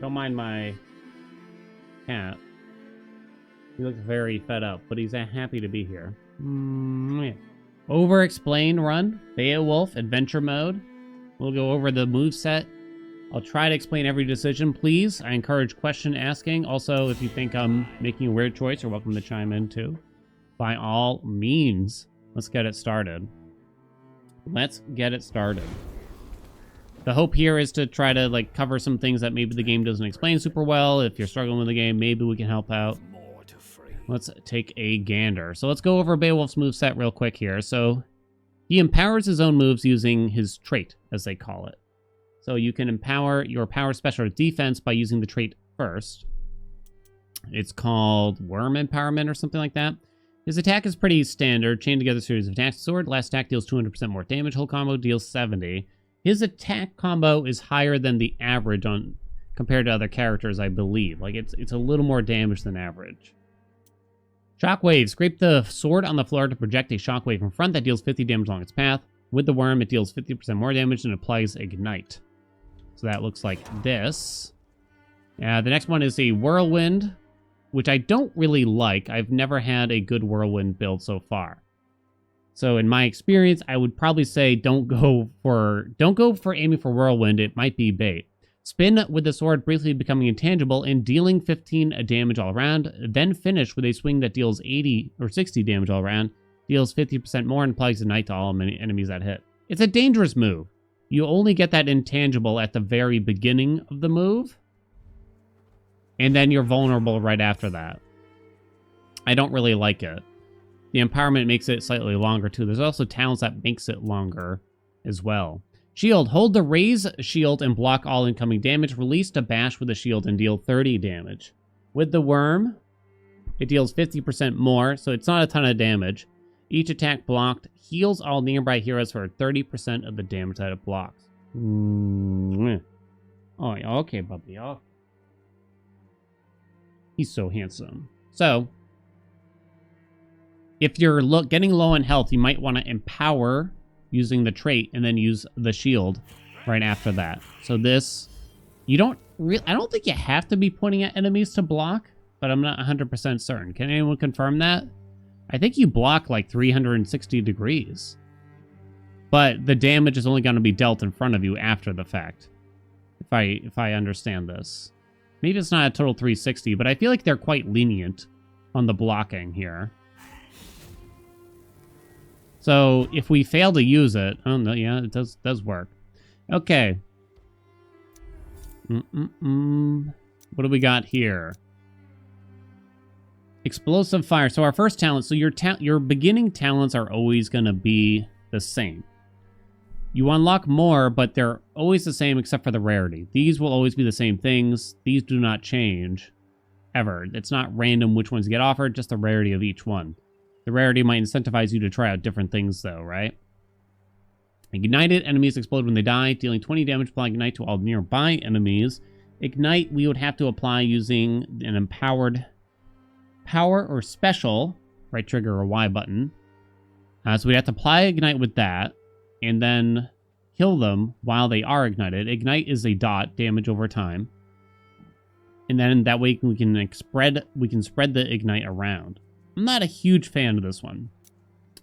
Don't mind my cat. He looks very fed up, but he's happy to be here. Yeah. Overexplained run. Beowulf, adventure mode. We'll go over the moveset. I'll try to explain every decision, please. I encourage question asking. Also, if you think I'm making a weird choice, you're welcome to chime in too. By all means, let's get it started. Let's get it started. The hope here is to try to like cover some things that maybe the game doesn't explain super well. If you're struggling with the game, maybe we can help out. Let's take a gander. So let's go over Beowulf's moveset real quick here. So he empowers his own moves using his trait, as they call it. So you can empower your power special or defense by using the trait first. It's called Worm Empowerment or something like that. His attack is pretty standard. Chain together series of attacks. Sword, last attack deals 200% more damage. Whole combo deals 70. His attack combo is higher than the average on compared to other characters, I believe. Like it's a little more damage than average. Shockwave. Scrape the sword on the floor to project a shockwave in front that deals 50 damage along its path. With the worm, it deals 50% more damage and applies Ignite. So that looks like this. The next one is a Whirlwind, which I don't really like. I've never had a good Whirlwind build so far. So in my experience, I would probably say don't go for aiming for Whirlwind. It might be bait. Spin with the sword briefly becoming intangible and dealing 15 damage all around. Then finish with a swing that deals 80 or 60 damage all around. Deals 50% more and applies Ignite to all enemies that hit. It's a dangerous move. You only get that intangible at the very beginning of the move. And then you're vulnerable right after that. I don't really like it. The empowerment makes it slightly longer too. There's also talents that makes it longer as well. Shield. Hold the raise shield and block all incoming damage. Release to bash with the shield and deal 30 damage. With the worm, it deals 50% more, so it's not a ton of damage. Each attack blocked heals all nearby heroes for 30% of the damage that it blocks. Oh, okay, Bubby. Oh. He's so handsome. So, if you're getting low on health, you might want to empower using the trait and then use the shield right after that. So this, I don't think you have to be pointing at enemies to block, but I'm not 100% certain. Can anyone confirm that? I think you block like 360 degrees, but the damage is only going to be dealt in front of you after the fact. If I understand this, maybe it's not a total 360, but I feel like they're quite lenient on the blocking here. So if we fail to use it, oh no, yeah, it does work. Okay. What do we got here? Explosive fire. So our first talent. So your beginning talents are always going to be the same. You unlock more, but they're always the same except for the rarity. These will always be the same things. These do not change ever. It's not random which ones get offered, just the rarity of each one. The rarity might incentivize you to try out different things, though, right? Ignited enemies explode when they die, dealing 20 damage. Apply Ignite to all nearby enemies. Ignite, we would have to apply using an empowered power or special, right trigger or Y button. So we'd have to apply Ignite with that, and then kill them while they are ignited. Ignite is a dot, damage over time. And then that way we can spread the Ignite around. I'm not a huge fan of this one.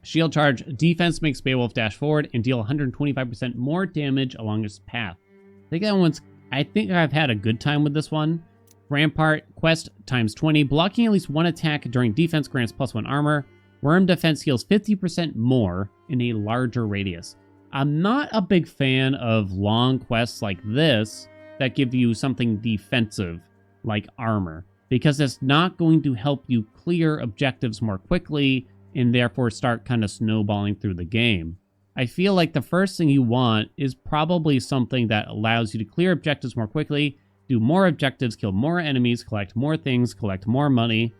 Shield charge. Defense makes Beowulf dash forward and deal 125% more damage along its path. I think I've had a good time with this one. Rampart quest times 20. Blocking at least one attack during defense grants +1 armor. Worm defense heals 50% more in a larger radius. I'm not a big fan of long quests like this that give you something defensive like armor, because it's not going to help you clear objectives more quickly and therefore start kind of snowballing through the game. I feel like the first thing you want is probably something that allows you to clear objectives more quickly, do more objectives, kill more enemies, collect more things, collect more money.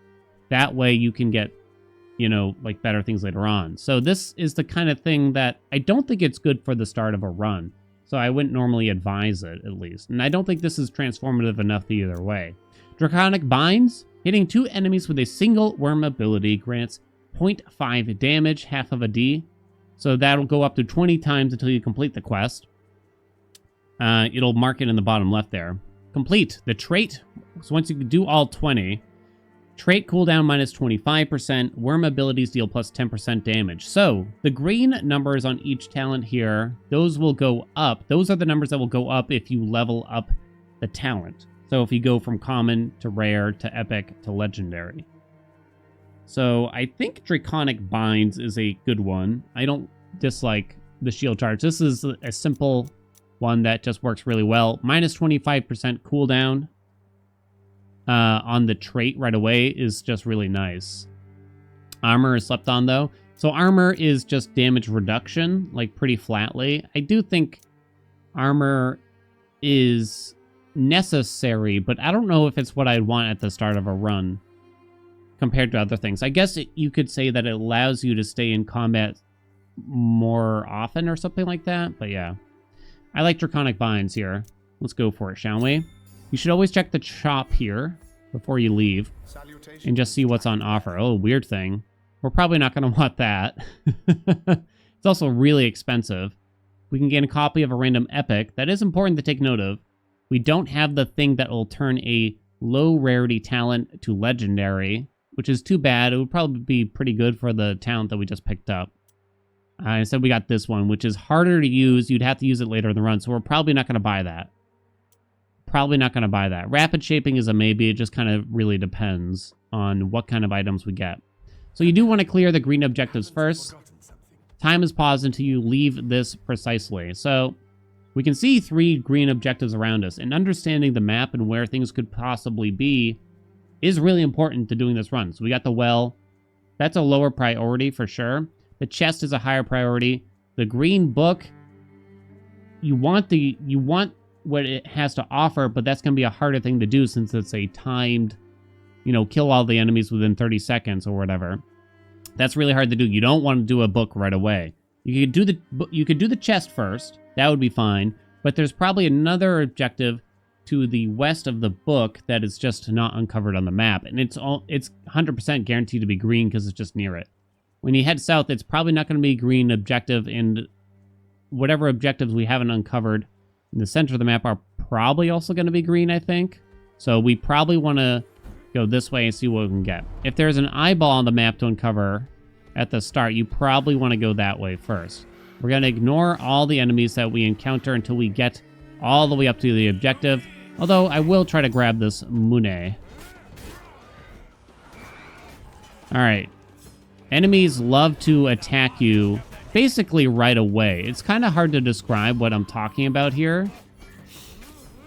That way you can get, like better things later on. So this is the kind of thing that I don't think it's good for the start of a run. So I wouldn't normally advise it, at least. And I don't think this is transformative enough either way. Draconic Binds. Hitting 2 enemies with a single worm ability grants 0.5 damage, half of a D. So that'll go up to 20 times until you complete the quest. It'll mark it in the bottom left there. complete. The trait, so once you do all 20, trait cooldown minus 25%, worm abilities deal plus 10% damage. So the green numbers on each talent here, those will go up. Those are the numbers that will go up if you level up the talent. So if you go from common to rare to epic to legendary. So I think Draconic Binds is a good one. I don't dislike the shield charge. This is a simple one that just works really well. Minus 25% cooldown on the trait right away is just really nice. Armor is slept on though. So armor is just damage reduction, like pretty flatly. I do think armor is necessary, but I don't know if it's what I'd want at the start of a run compared to other things. I guess you could say that it allows you to stay in combat more often or something like that, but yeah. I like Draconic Binds here. Let's go for it, shall we? You should always check the shop here before you leave and just see what's on offer. Oh, weird thing. We're probably not going to want that. It's also really expensive. We can gain a copy of a random epic. That is important to take note of. We don't have the thing that will turn a low rarity talent to legendary, which is too bad. It would probably be pretty good for the talent that we just picked up. Instead, we got this one, which is harder to use. You'd have to use it later in the run, so we're probably not going to buy that. Probably not going to buy that. Rapid shaping is a maybe. It just kind of really depends on what kind of items we get. So you do want to clear the green objectives first. Time is paused until you leave this precisely. So we can see 3 green objectives around us, and understanding the map and where things could possibly be is really important to doing this run. So we got the well. That's a lower priority for sure. The chest is a higher priority. The green book, you want what it has to offer, but that's going to be a harder thing to do since it's a timed, kill all the enemies within 30 seconds or whatever. That's really hard to do. You don't want to do a book right away. You could do the chest first. That would be fine. But there's probably another objective to the west of the book that is just not uncovered on the map, and it's 100% guaranteed to be green because it's just near it. When you head south, it's probably not going to be a green objective, and whatever objectives we haven't uncovered in the center of the map are probably also going to be green, I think. So we probably want to go this way and see what we can get. If there's an eyeball on the map to uncover at the start, you probably want to go that way first. We're going to ignore all the enemies that we encounter until we get all the way up to the objective. Although I will try to grab this Mune. Alright. Enemies love to attack you basically right away. It's kind of hard to describe what I'm talking about here.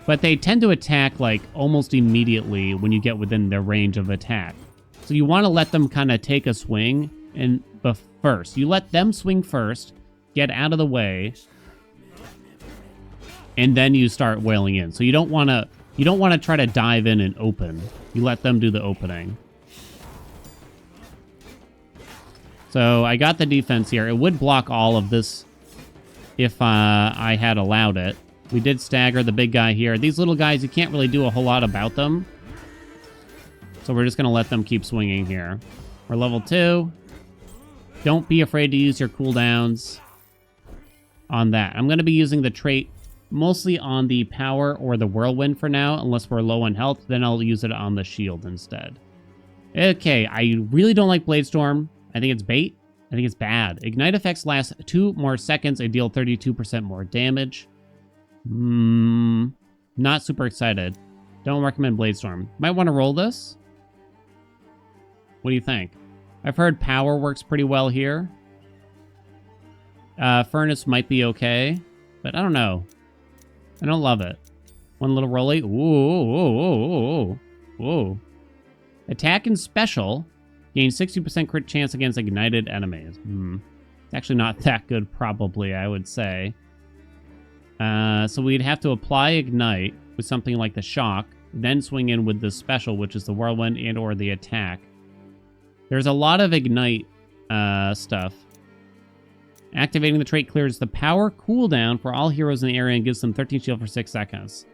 But they tend to attack like almost immediately when you get within their range of attack. So you want to let them kind of take a swing but first. You let them swing first, get out of the way, and then you start wailing in. So you don't want to try to dive in and open. You let them do the opening. So I got the defense here. It would block all of this if I had allowed it. We did stagger the big guy here. These little guys, you can't really do a whole lot about them. So we're just going to let them keep swinging here. We're level 2. Don't be afraid to use your cooldowns on that. I'm going to be using the trait mostly on the power or the whirlwind for now, unless we're low on health. Then I'll use it on the shield instead. Okay, I really don't like Bladestorm. I think it's bait. I think it's bad. Ignite effects last 2 more seconds and deal 32% more damage. Not super excited. Don't recommend Bladestorm. Might want to roll this. What do you think? I've heard power works pretty well here. Furnace might be okay, but I don't know. I don't love it. One little rolly. Ooh. Attack and special. Gain 60% crit chance against ignited enemies. It's actually not that good, probably, I would say. So we'd have to apply ignite with something like the shock, then swing in with the special, which is the whirlwind and or the attack. There's a lot of ignite stuff. Activating the trait clears the power cooldown for all heroes in the area and gives them 13 shield for 6 seconds.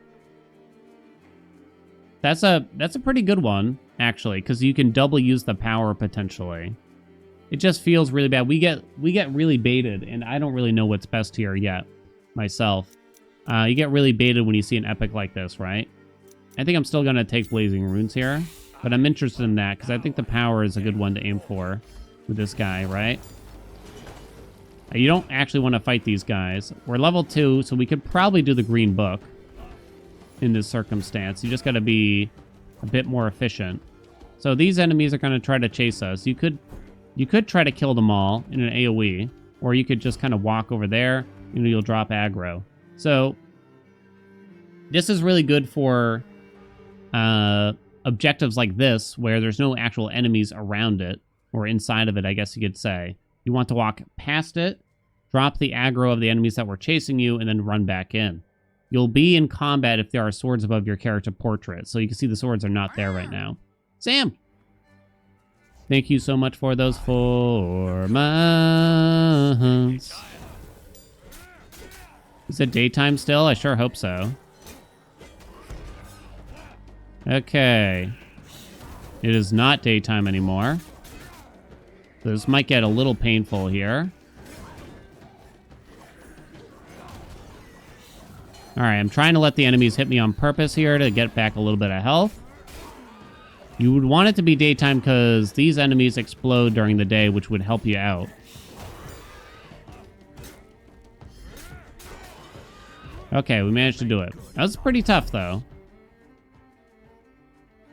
That's a pretty good one, actually, because you can double use the power potentially. It just feels really bad. We get really baited, and I don't really know what's best here yet myself. You get really baited when you see an epic like this, right? I think I'm still going to take Blazing Runes here. But I'm interested in that because I think the power is a good one to aim for with this guy, right? You don't actually want to fight these guys. We're level 2, so we could probably do the green book in this circumstance. You just got to be a bit more efficient. So these enemies are going to try to chase us. You could try to kill them all in an AoE, or you could just kind of walk over there and you'll drop aggro. So this is really good for objectives like this, where there's no actual enemies around it, or inside of it, I guess you could say. You want to walk past it, drop the aggro of the enemies that were chasing you, and then run back in. You'll be in combat if there are swords above your character portrait, so you can see the swords are not there right now. Sam! Thank you so much for those 4 months. Is it daytime still? I sure hope so. Okay. It is not daytime anymore. So this might get a little painful here. Alright, I'm trying to let the enemies hit me on purpose here to get back a little bit of health. You would want it to be daytime because these enemies explode during the day, which would help you out. Okay, we managed to do it. That was pretty tough, though.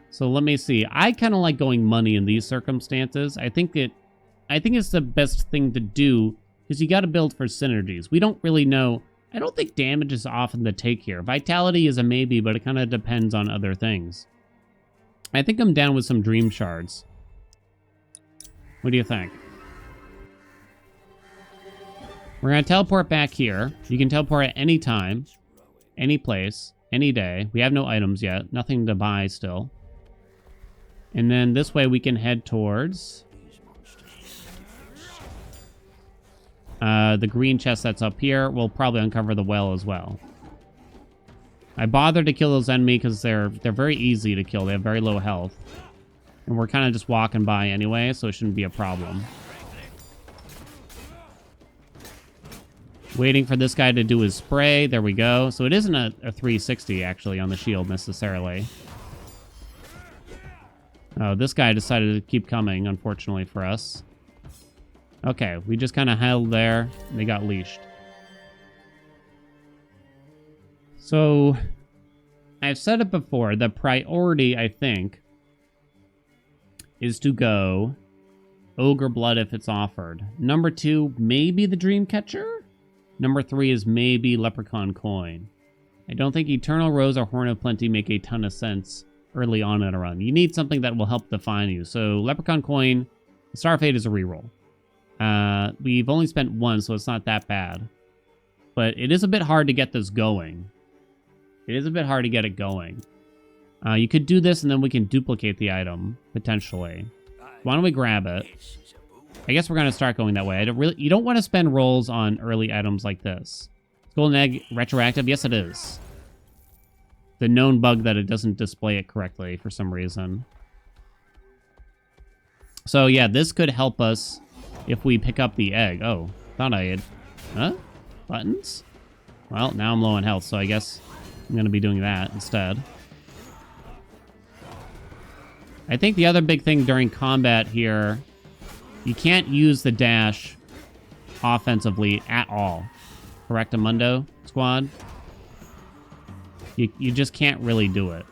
So let me see. I kind of like going money in these circumstances. I think it's the best thing to do because you got to build for synergies. We don't really know. I don't think damage is often the take here. Vitality is a maybe, but it kind of depends on other things. I think I'm down with some dream shards. What do you think? We're going to teleport back here. You can teleport at any time, any place, any day. We have no items yet. Nothing to buy still. And then this way we can head towards the green chest that's up here. We'll probably uncover the well as well. I bothered to kill those enemies because they're very easy to kill. They have very low health. And we're kind of just walking by anyway, so it shouldn't be a problem. Waiting for this guy to do his spray. There we go. So it isn't a 360, actually, on the shield, necessarily. Oh, this guy decided to keep coming, unfortunately for us. Okay, we just kind of held there. And they got leashed. So, I've said it before. The priority, I think, is to go Ogre Blood if it's offered. Number 2, maybe the Dreamcatcher? Number 3 is maybe Leprechaun Coin. I don't think Eternal Rose or Horn of Plenty make a ton of sense early on in a run. You need something that will help define you. So Leprechaun Coin, Starfade is a reroll. We've only spent 1, so it's not that bad. But it is a bit hard to get this going. It is a bit hard to get it going. You could do this and then we can duplicate the item, potentially. Why don't we grab it? I guess we're going to start going that way. You don't want to spend rolls on early items like this. Is Golden Egg retroactive? Yes, it is. The known bug that it doesn't display it correctly for some reason. So yeah, this could help us if we pick up the egg. Oh, thought I had... Huh? Buttons? Well, now I'm low on health, so I guess I'm going to be doing that instead. I think the other big thing during combat here, you can't use the dash offensively at all. Correct, Amundo squad? You just can't really do it.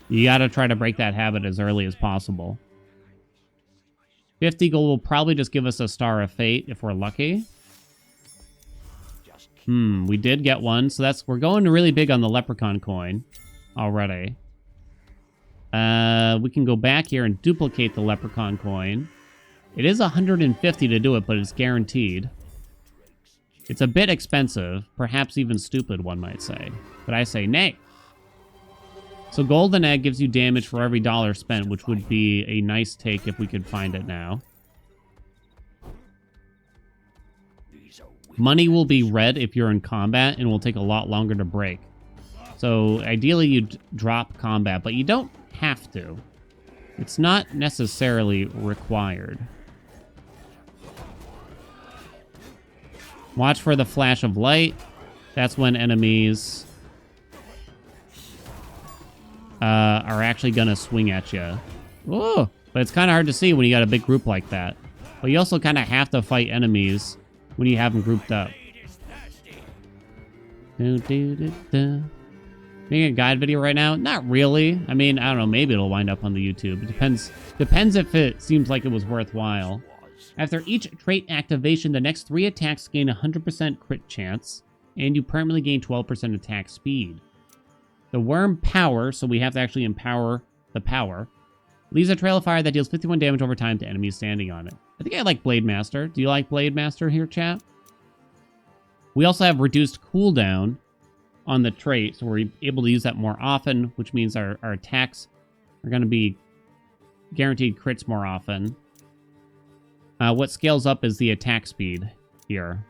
You got to try to break that habit as early as possible. 50 gold will probably just give us a Star of Fate if we're lucky. We did get one, so we're going really big on the Leprechaun Coin already. We can go back here and duplicate the Leprechaun Coin. It is 150 to do it, but it's guaranteed. It's a bit expensive, perhaps even stupid, one might say. But I say nay. So Golden Egg gives you damage for every dollar spent, which would be a nice take if we could find it now. Money will be red if you're in combat and will take a lot longer to break. So ideally you'd drop combat, but you don't have to. It's not necessarily required. Watch for the flash of light. That's when enemies are actually gonna swing at you. Whoa! But it's kind of hard to see when you got a big group like that. But you also kind of have to fight enemies when you have them grouped up. Making a guide video right now? Not really. I mean, I don't know. Maybe it'll wind up on the YouTube. It depends. Depends if it seems like it was worthwhile. After each trait activation, the next 3 attacks gain 100% crit chance, and you permanently gain 12% attack speed. The worm power, so we have to actually empower the power, leaves a trail of fire that deals 51 damage over time to enemies standing on it. I think I like Blade Master. Do you like Blade Master here, chat? We also have reduced cooldown on the trait, so we're able to use that more often, which means our attacks are going to be guaranteed crits more often. What scales up is the attack speed here.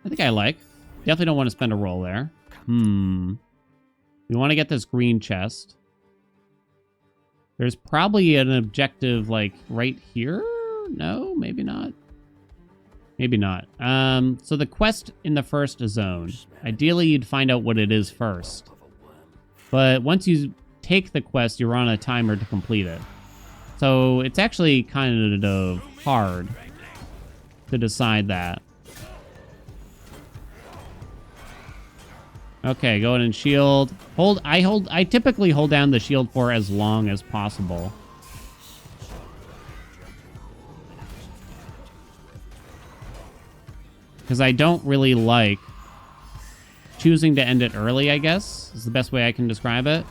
I think I like. Definitely don't want to spend a roll there. We want to get this green chest. There's probably an objective, like, right here? No, maybe not. Maybe not. So the quest in the first zone. Ideally, you'd find out what it is first. But once you take the quest, you're on a timer to complete it. So it's actually kind of hard to decide that. Okay, go ahead and shield. I typically hold down the shield for as long as possible. Because I don't really like choosing to end it early, I guess, is the best way I can describe it.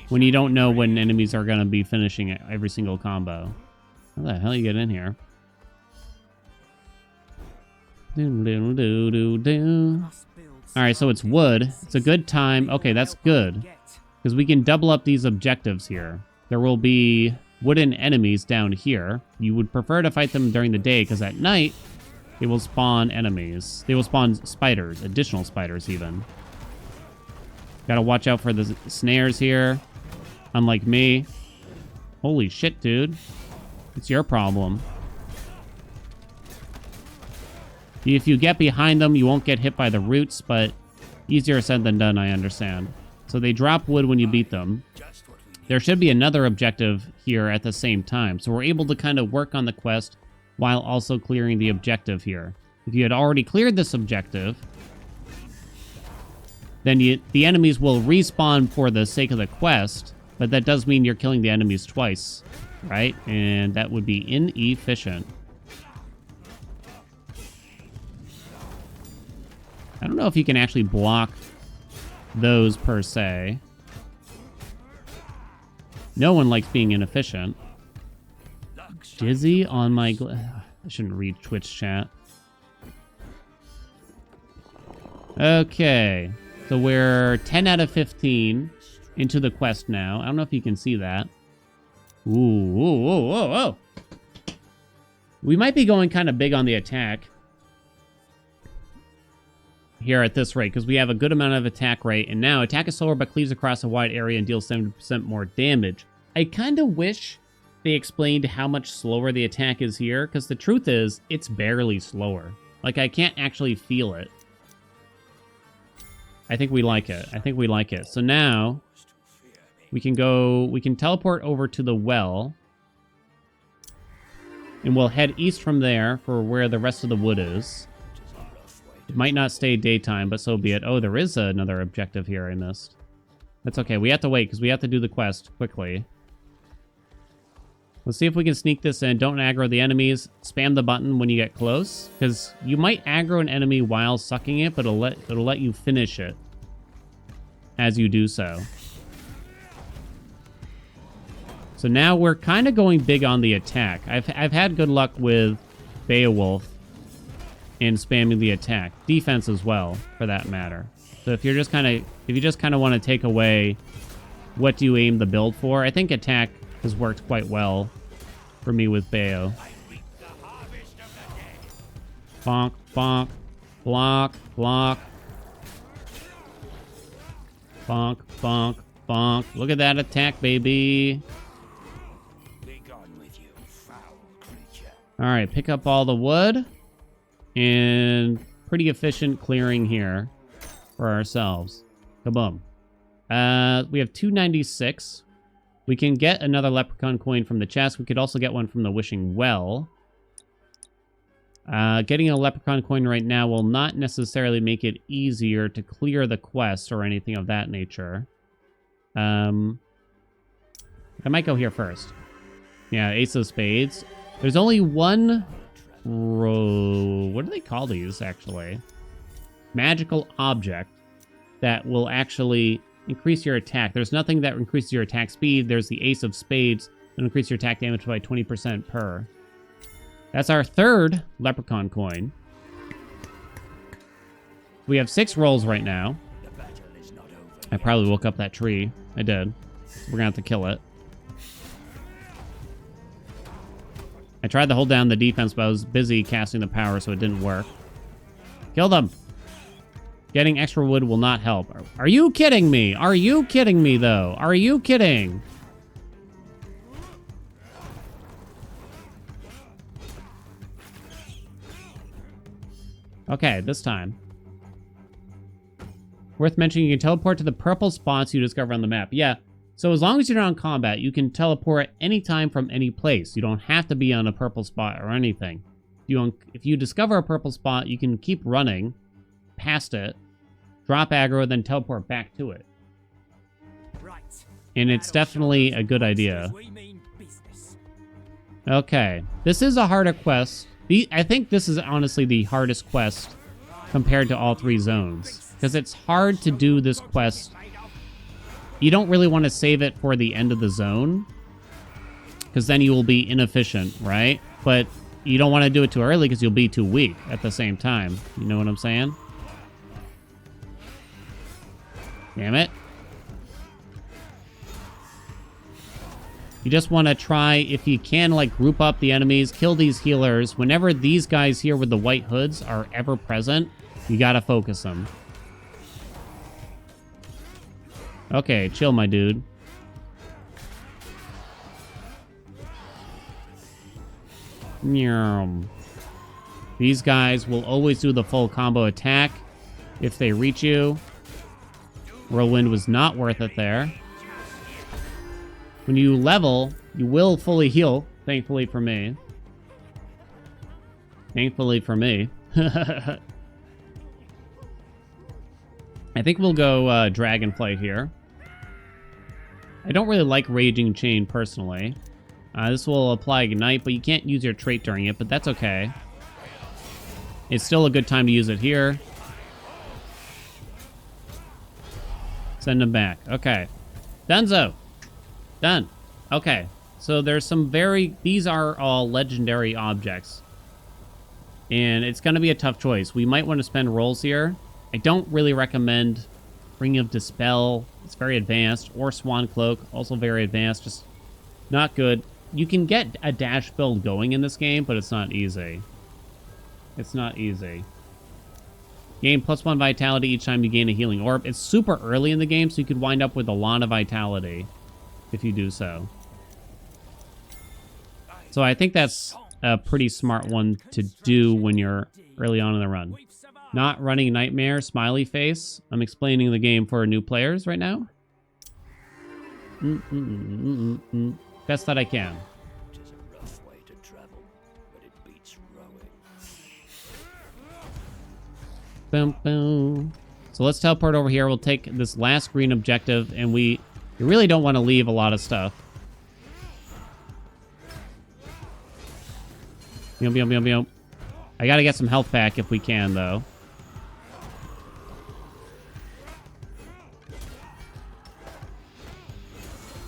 When you don't know when enemies are going to be finishing it, every single combo. How the hell you get in here? Alright, so it's wood. It's a good time. Okay, that's good. Because we can double up these objectives here. There will be wooden enemies down here. You would prefer to fight them during the day, because at night, they will spawn enemies. They will spawn spiders, additional spiders even. Gotta watch out for the snares here. Unlike me. Holy shit, dude. It's your problem. If you get behind them, you won't get hit by the roots, but easier said than done, I understand. So they drop wood when you beat them. There should be another objective here at the same time. So we're able to kind of work on the quest while also clearing the objective here. If you had already cleared this objective, then the enemies will respawn for the sake of the quest, but that does mean you're killing the enemies twice, right? And that would be inefficient. I don't know if you can actually block those per se. No one likes being inefficient. Dizzy on my... I shouldn't read Twitch chat. Okay. So we're 10 out of 15 into the quest now. I don't know if you can see that. Ooh, whoa, whoa, whoa, whoa. We might be going kind of big on the attack here at this rate, because we have a good amount of attack rate, and now attack is slower but cleaves across a wide area and deals 70% more damage. I kind of wish they explained how much slower the attack is here, because the truth is, it's barely slower. Like, I can't actually feel it. I think we like it. I think we like it. So now, we can teleport over to the well, and we'll head east from there for where the rest of the wood is. It might not stay daytime, but so be it. Oh, there is another objective here I missed. That's okay. We have to wait, because we have to do the quest quickly. Let's see if we can sneak this in. Don't aggro the enemies. Spam the button when you get close, because you might aggro an enemy while sucking it, but it'll let you finish it as you do so. So now we're kind of going big on the attack. I've had good luck with Beowulf in spamming the attack. Defense as well, for that matter. So if you just kind of want to take away what do you aim the build for, I think attack has worked quite well for me with Bayo. Bonk, bonk, block, block. Bonk, bonk, bonk. Look at that attack, baby. Alright, pick up all the wood. And pretty efficient clearing here for ourselves. Kaboom. We have 296. We can get another leprechaun coin from the chest. We could also get one from the wishing well. Getting a leprechaun coin right now will not necessarily make it easier to clear the quest or anything of that nature. I might go here first. Yeah, Ace of Spades. There's only one what do they call these, actually? Magical object that will actually increase your attack. There's nothing that increases your attack speed. There's the Ace of Spades that increases your attack damage by 20% per. That's our third leprechaun coin. We have 6 rolls right now. I probably woke up that tree. I did. We're gonna have to kill it. I tried to hold down the defense, but I was busy casting the power, so it didn't work. Kill them! Getting extra wood will not help. Are you kidding me? Are you kidding me, though? Are you kidding? Okay, this time. Worth mentioning, you can teleport to the purple spots you discover on the map. Yeah, so as long as you're not in combat, you can teleport anytime from any place. You don't have to be on a purple spot or anything. If you discover a purple spot, you can keep running past it, drop aggro, then teleport back to it. And it's definitely a good idea. Okay, this is a harder quest. I think this is honestly the hardest quest compared to all 3 zones. Because it's hard to do this quest. You don't really want to save it for the end of the zone, because then you will be inefficient, right? But you don't want to do it too early because you'll be too weak at the same time. You know what I'm saying? Damn it. You just want to try, if you can, like, group up the enemies, kill these healers. Whenever these guys here with the white hoods are ever present, you gotta focus them. Okay, chill, my dude. These guys will always do the full combo attack if they reach you. Whirlwind was not worth it there. When you level, you will fully heal, thankfully for me. Thankfully for me. I think we'll go Dragonflight here. I don't really like Raging Chain personally. This will apply Ignite, but you can't use your trait during it, but that's okay. It's still a good time to use it here. Send them back. Okay. Dunzo. Done. Okay. So there's some these are all legendary objects. And it's going to be a tough choice. We might want to spend rolls here. I don't really recommend Ring of Dispel. It's very advanced. Or Swan Cloak. Also very advanced. Just not good. You can get a dash build going in this game, but it's not easy. It's not easy. Gain +1 vitality each time you gain a healing orb. It's super early in the game, so you could wind up with a lot of vitality if you do so. So I think that's a pretty smart one to do when you're early on in the run. Not running Nightmare, smiley face. I'm explaining the game for new players right now. Best that I can. Boom, boom. So let's teleport over here. We'll take this last green objective, and we really don't want to leave a lot of stuff. Yum, yum, yum, yum. I gotta get some health back if we can, though.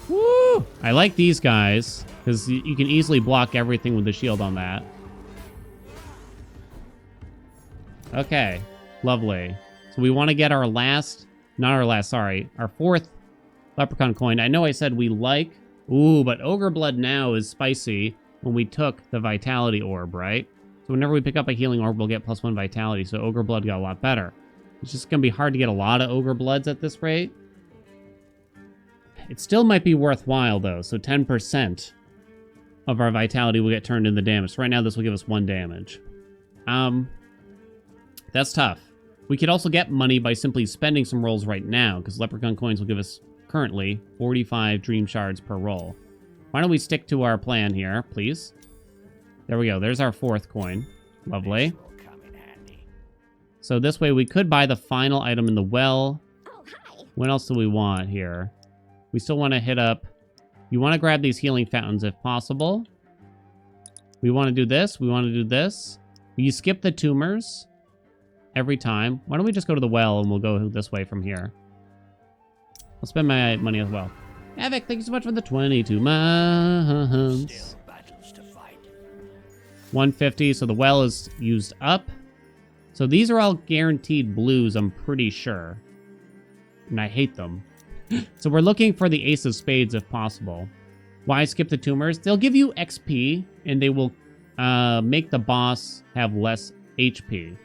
Woo! I like these guys, because you can easily block everything with the shield on that. Okay. Lovely. So we want to get our our fourth leprechaun coin. I know I said we like... Ooh, but Ogre Blood now is spicy when we took the Vitality Orb, right? So whenever we pick up a healing orb, we'll get +1 Vitality, so Ogre Blood got a lot better. It's just going to be hard to get a lot of Ogre Bloods at this rate. It still might be worthwhile, though, so 10% of our Vitality will get turned into damage. So right now, this will give us 1 damage. That's tough. We could also get money by simply spending some rolls right now, because leprechaun coins will give us, currently, 45 dream shards per roll. Why don't we stick to our plan here, please? There we go. There's our 4th coin. Lovely. So this way we could buy the final item in the well. What else do we want here? We still want to hit up... You want to grab these healing fountains if possible. We want to do this. We want to do this. You skip the tumors every time. Why don't we just go to the well and we'll go this way from here. I'll spend my money as well. Havoc, thank you so much for the 22 months. 150, so the well is used up. So these are all guaranteed blues, I'm pretty sure. And I hate them. So we're looking for the ace of spades if possible. Why skip the tumors? They'll give you XP, and they will make the boss have less HP.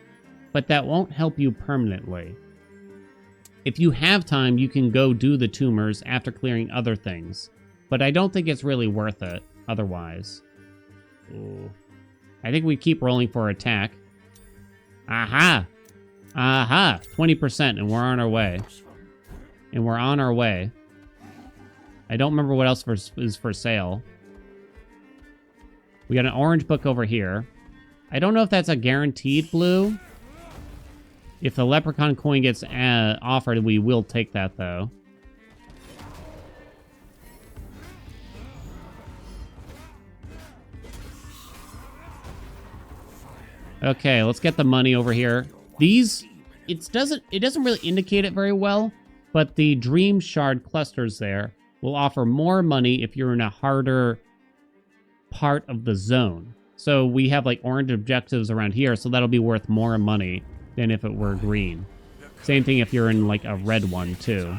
But that won't help you permanently. If you have time, you can go do the tumors after clearing other things. But I don't think it's really worth it otherwise. Ooh. I think we keep rolling for attack. Aha! Aha! 20%, and we're on our way. And we're on our way. I don't remember what else is for sale. We got an orange book over here. I don't know if that's a guaranteed blue. If the leprechaun coin gets offered, we will take that, though. Okay, let's get the money over here. These, it doesn't really indicate it very well, but the dream shard clusters there will offer more money if you're in a harder part of the zone. So we have like orange objectives around here, so that'll be worth more money than if it were green. Same thing if you're in like a red one too,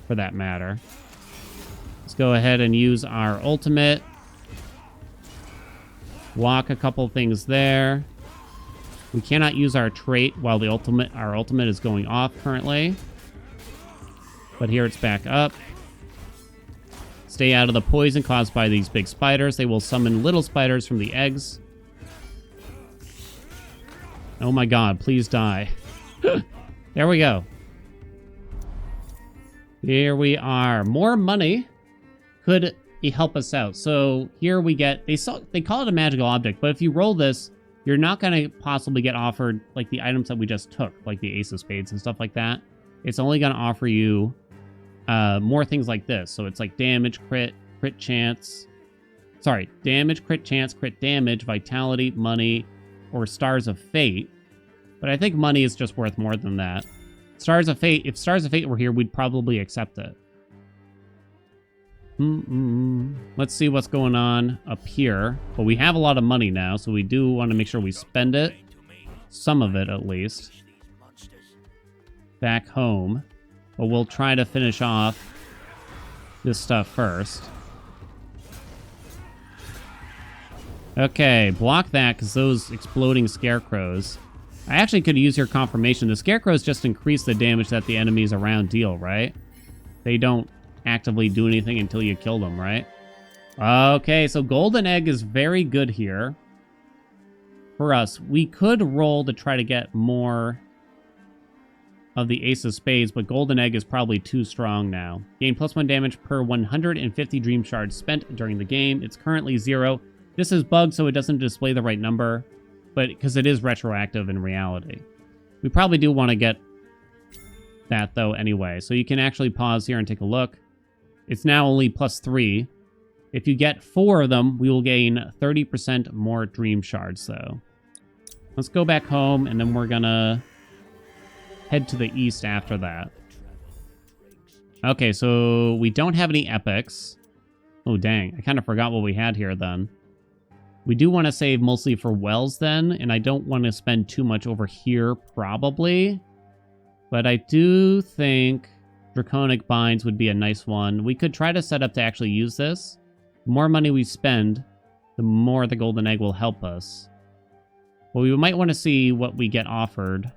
for that matter. Let's go ahead and use our ultimate. Walk a couple things there. We cannot use our trait while our ultimate is going off currently. But here it's back up. Stay out of the poison caused by these big spiders. They will summon little spiders from the eggs. Oh my god, please die. There we go. Here we are. More money could help us out. So here we get... They call it a magical object, but if you roll this, you're not going to possibly get offered like the items that we just took, like the ace of spades and stuff like that. It's only going to offer you more things like this. So it's like damage, crit chance. Sorry, damage, crit chance, crit damage, vitality, money, or Stars of Fate. But I think money is just worth more than that. Stars of Fate, if Stars of Fate were here, we'd probably accept it. Let's see what's going on up here. But we have a lot of money now, so we do want to make sure we spend it. Some of it, at least. Back home. But we'll try to finish off this stuff first. Okay, block that, because those exploding scarecrows. I actually could use your confirmation. The scarecrows just increase the damage that the enemies around deal, right? They don't actively do anything until you kill them, right? Okay, so golden egg is very good here for us. We could roll to try to get more of the ace of spades, but golden egg is probably too strong now. Gain +1 damage per 150 dream shards spent during the game. It's currently 0. This is bugged, so it doesn't display the right number, but because it is retroactive in reality. We probably do want to get that, though, anyway. So you can actually pause here and take a look. It's now only +3. If you get 4 of them, we will gain 30% more dream shards, though. Let's go back home, and then we're gonna head to the east after that. Okay, so we don't have any epics. Oh, dang. I kind of forgot what we had here, then. We do want to save mostly for wells, then, and I don't want to spend too much over here, probably. But I do think Draconic Binds would be a nice one. We could try to set up to actually use this. The more money we spend, the more the golden egg will help us. Well, we might want to see what we get offered.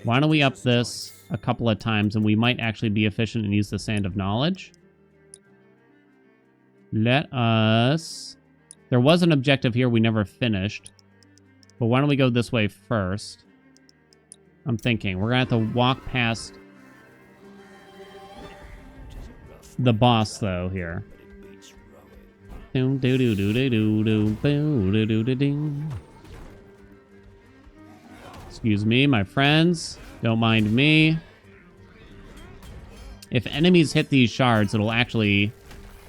Why don't we up this a couple of times, and we might actually be efficient and use the Sand of Knowledge. Let us... There was an objective here we never finished. But why don't we go this way first? I'm thinking. We're going to have to walk past the boss, though, here. Excuse me, my friends. Don't mind me. If enemies hit these shards, it'll actually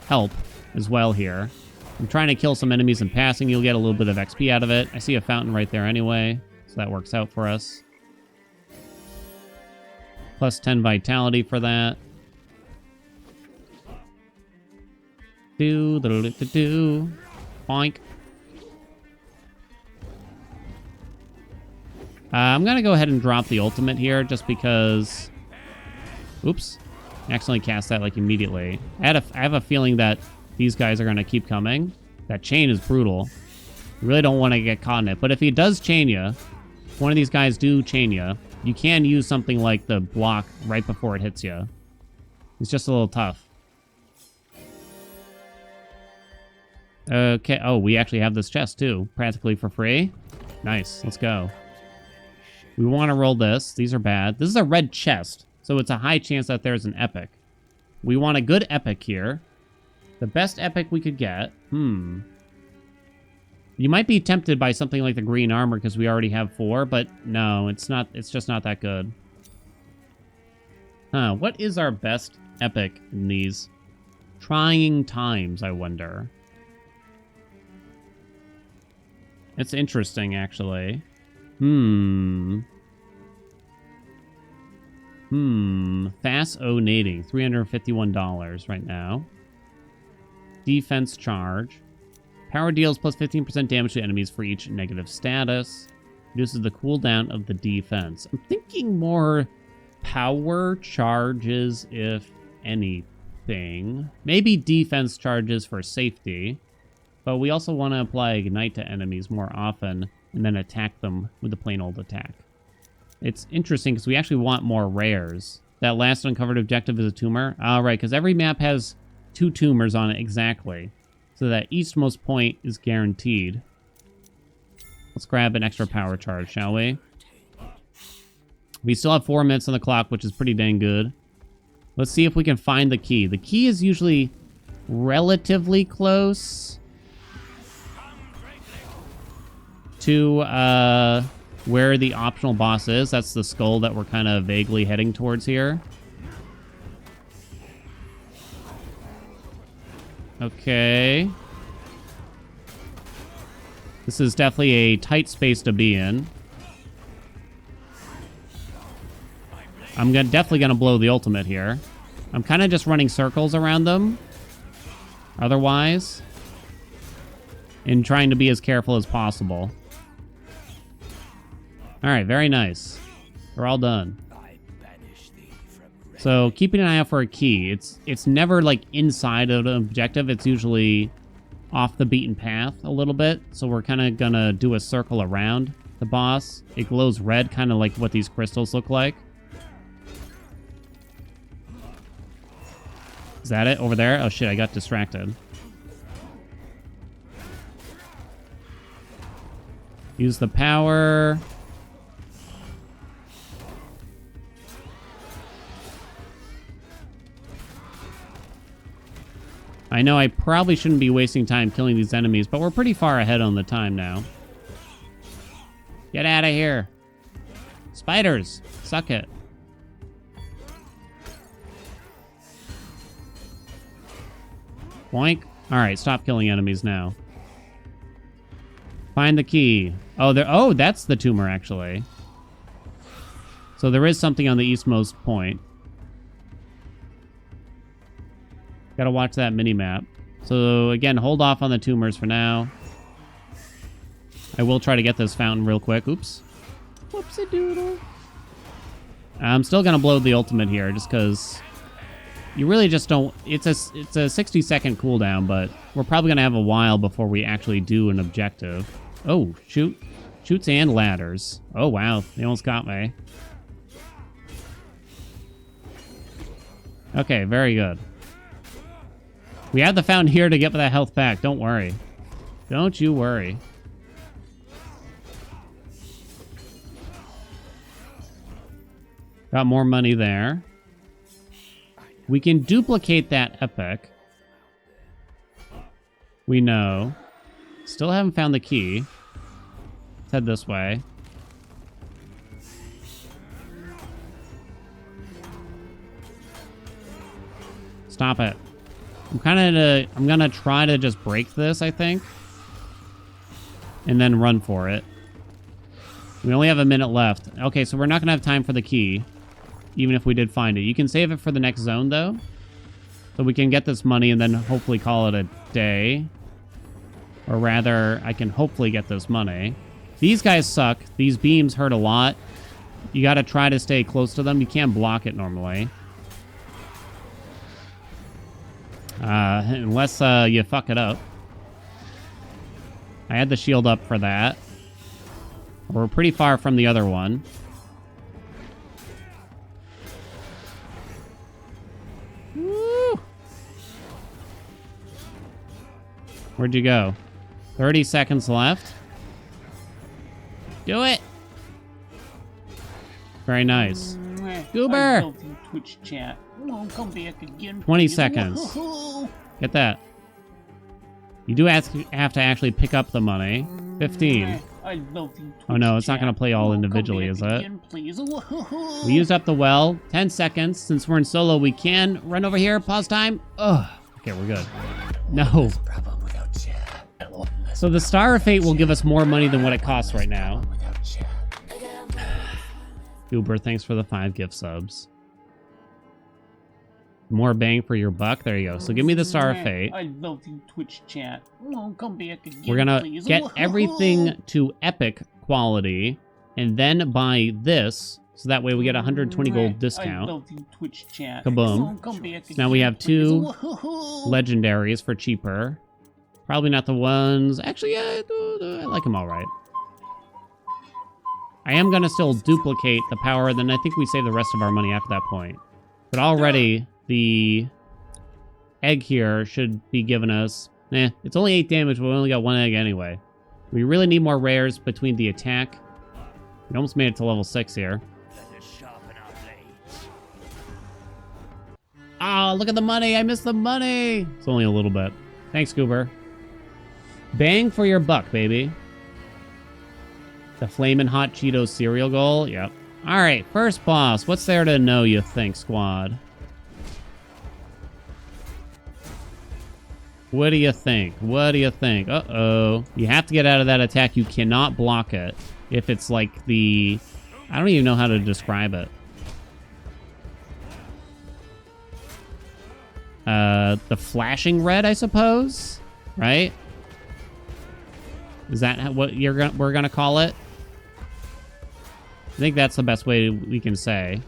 help as well here. I'm trying to kill some enemies in passing. You'll get a little bit of XP out of it. I see a fountain right there anyway, so that works out for us. Plus 10 vitality for that. Boink. I'm going to go ahead and drop the ultimate here just because... Oops. I accidentally cast that like immediately. I have a feeling that these guys are going to keep coming. That chain is brutal. You really don't want to get caught in it. But if he does chain you, if one of these guys do chain you, you can use something like the block right before it hits you. It's just a little tough. Okay. Oh, we actually have this chest too. Practically for free. Nice. Let's go. We want to roll this. These are bad. This is a red chest, so it's a high chance that there's an epic. We want a good epic here. The best epic we could get. You might be tempted by something like the green armor because we already have 4, but no, it's not. It's just not that good. What is our best epic in these trying times, I wonder? It's interesting, actually. Fast O-nating. $351 right now. Defense charge. Power deals plus 15% damage to enemies for each negative status. Reduces the cooldown of the defense. I'm thinking more power charges, if anything. Maybe defense charges for safety. But we also want to apply Ignite to enemies more often and then attack them with the plain old attack. It's interesting because we actually want more rares. That last uncovered objective is a tumor. All right, because every map has 2 tumors on it exactly. So that eastmost point is guaranteed. Let's grab an extra power charge, shall we? We still have 4 minutes on the clock, which is pretty dang good. Let's see if we can find the key. The key is usually relatively close to where the optional boss is. That's the skull that we're kind of vaguely heading towards here. Okay. This is definitely a tight space to be in. I'm definitely going to blow the ultimate here. I'm kind of just running circles around them. Otherwise. And trying to be as careful as possible. Alright, very nice. We're all done. So, keeping an eye out for a key. It's never, like, inside of an objective. It's usually off the beaten path a little bit. So we're kind of gonna do a circle around the boss. It glows red, kind of like what these crystals look like. Is that it? Over there? Oh, shit, I got distracted. Use the power... I know I probably shouldn't be wasting time killing these enemies, but we're pretty far ahead on the time now. Get out of here. Spiders, suck it. Boink. Alright, stop killing enemies now. Find the key. Oh, that's the tumor, actually. So there is something on the eastmost point. Gotta watch that mini-map. So, again, hold off on the tumors for now. I will try to get this fountain real quick. Oops. Whoopsie doodle. I'm still gonna blow the ultimate here, just because you really just don't... It's a 60-second cooldown, but we're probably gonna have a while before we actually do an objective. Oh, shoot. Shoots and ladders. Oh, wow. They almost got me. Okay, very good. We have the fountain here to get that health back. Don't worry. Don't you worry. Got more money there. We can duplicate that epic. We know. Still haven't found the key. Let's head this way. Stop it. I'm gonna try to just break this, I think. And then run for it. We only have a minute left. Okay, so we're not gonna have time for the key. Even if we did find it. You can save it for the next zone, though. So we can get this money and then hopefully call it a day. Or rather, I can hopefully get this money. These guys suck. These beams hurt a lot. You gotta try to stay close to them. You can't block it normally. Unless you fuck it up. I had the shield up for that. We're pretty far from the other one. Woo! Where'd you go? 30 seconds left. Do it! Very nice. Goober! Twitch chat. Come back again, 20 seconds. Get that. You do have to actually pick up the money. 15. Oh no, it's not going to play all individually, is it? We used up the well. 10 seconds. Since we're in solo, we can run over here. Pause time. Ugh. Okay, we're good. No. So the Star of Fate will give us more money than what it costs right now. Uber, thanks for the 5 gift subs. More bang for your buck. There you go. So give me the Star of Fate. I love you, Twitch chat. Come back again, we're gonna please. get everything to epic quality and then buy this. So that way we get 120 gold discount. I love you, Twitch chat. Kaboom. Come back again, Now we have 2 please. legendaries for cheaper. Probably not the ones. Actually, yeah, I like them all right. I am going to still duplicate the power, then I think we save the rest of our money after that point. But already, the egg here should be giving us... it's only 8 damage, but we only got 1 egg anyway. We really need more rares between the attack. We almost made it to level 6 here. Oh, look at the money! I missed the money! It's only a little bit. Thanks, Goober. Bang for your buck, baby. The Flamin' Hot Cheetos cereal goal? Yep. Alright, first boss. What's there to know, you think, squad? What do you think? What do you think? Uh-oh. You have to get out of that attack. You cannot block it. If it's like the... I don't even know how to describe it. The flashing red, I suppose? Right? Is that what we're gonna call it? I think that's the best way we can say.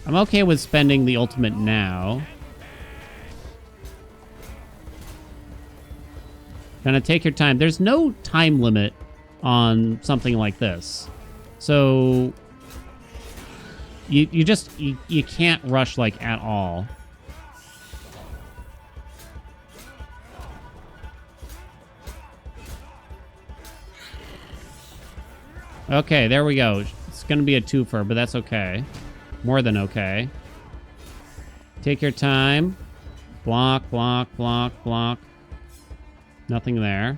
I'm okay with spending the ultimate now. Gonna take your time. There's no time limit on something like this. So you can't rush like at all. Okay, there we go. It's gonna be a twofer, but that's okay. More than okay. Take your time. Block, block, block, block. Nothing there.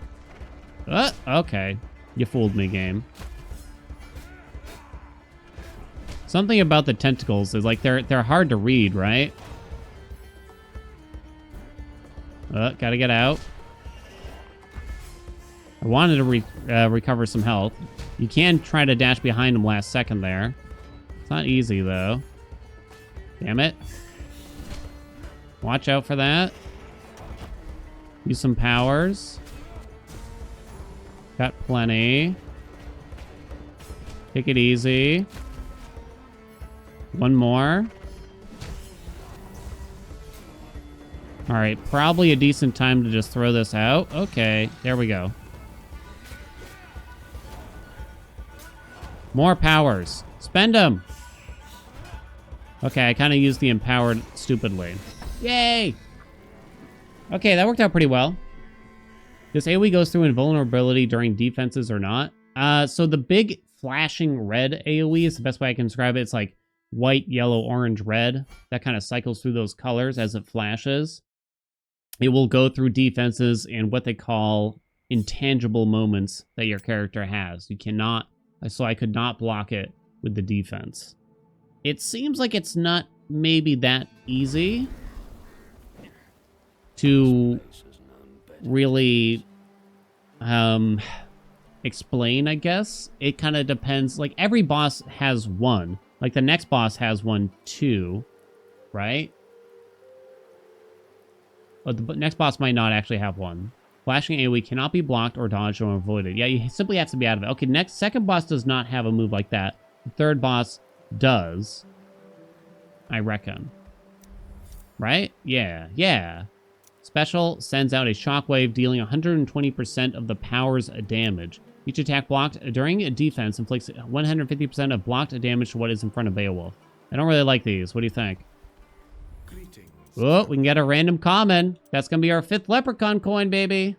Okay. You fooled me, game. Something about the tentacles is like they're hard to read, right? Gotta get out. I wanted to recover some health. You can try to dash behind him last second there. It's not easy, though. Damn it. Watch out for that. Use some powers. Got plenty. Take it easy. One more. Alright, probably a decent time to just throw this out. Okay, there we go. More powers. Spend them. Okay, I kind of used the empowered stupidly. Yay! Okay, that worked out pretty well. This AoE goes through invulnerability during defenses or not. So the big flashing red AoE is the best way I can describe it. It's like white, yellow, orange, red. That kind of cycles through those colors as it flashes. It will go through defenses and what they call intangible moments that your character has. You cannot, so I could not block it with the defense. It seems like it's not maybe that easy to really explain, I guess. It kind of depends. Like, every boss has one. Like, the next boss has one too, right? But the next boss might not actually have one. Flashing AoE cannot be blocked or dodged or avoided. Yeah, you simply have to be out of it. Okay, second boss does not have a move like that. The third boss does, I reckon. Right? Yeah. Special sends out a shockwave, dealing 120% of the power's damage. Each attack blocked during a defense inflicts 150% of blocked damage to what is in front of Beowulf. I don't really like these. What do you think? Oh, we can get a random common. That's going to be our 5th leprechaun coin, baby.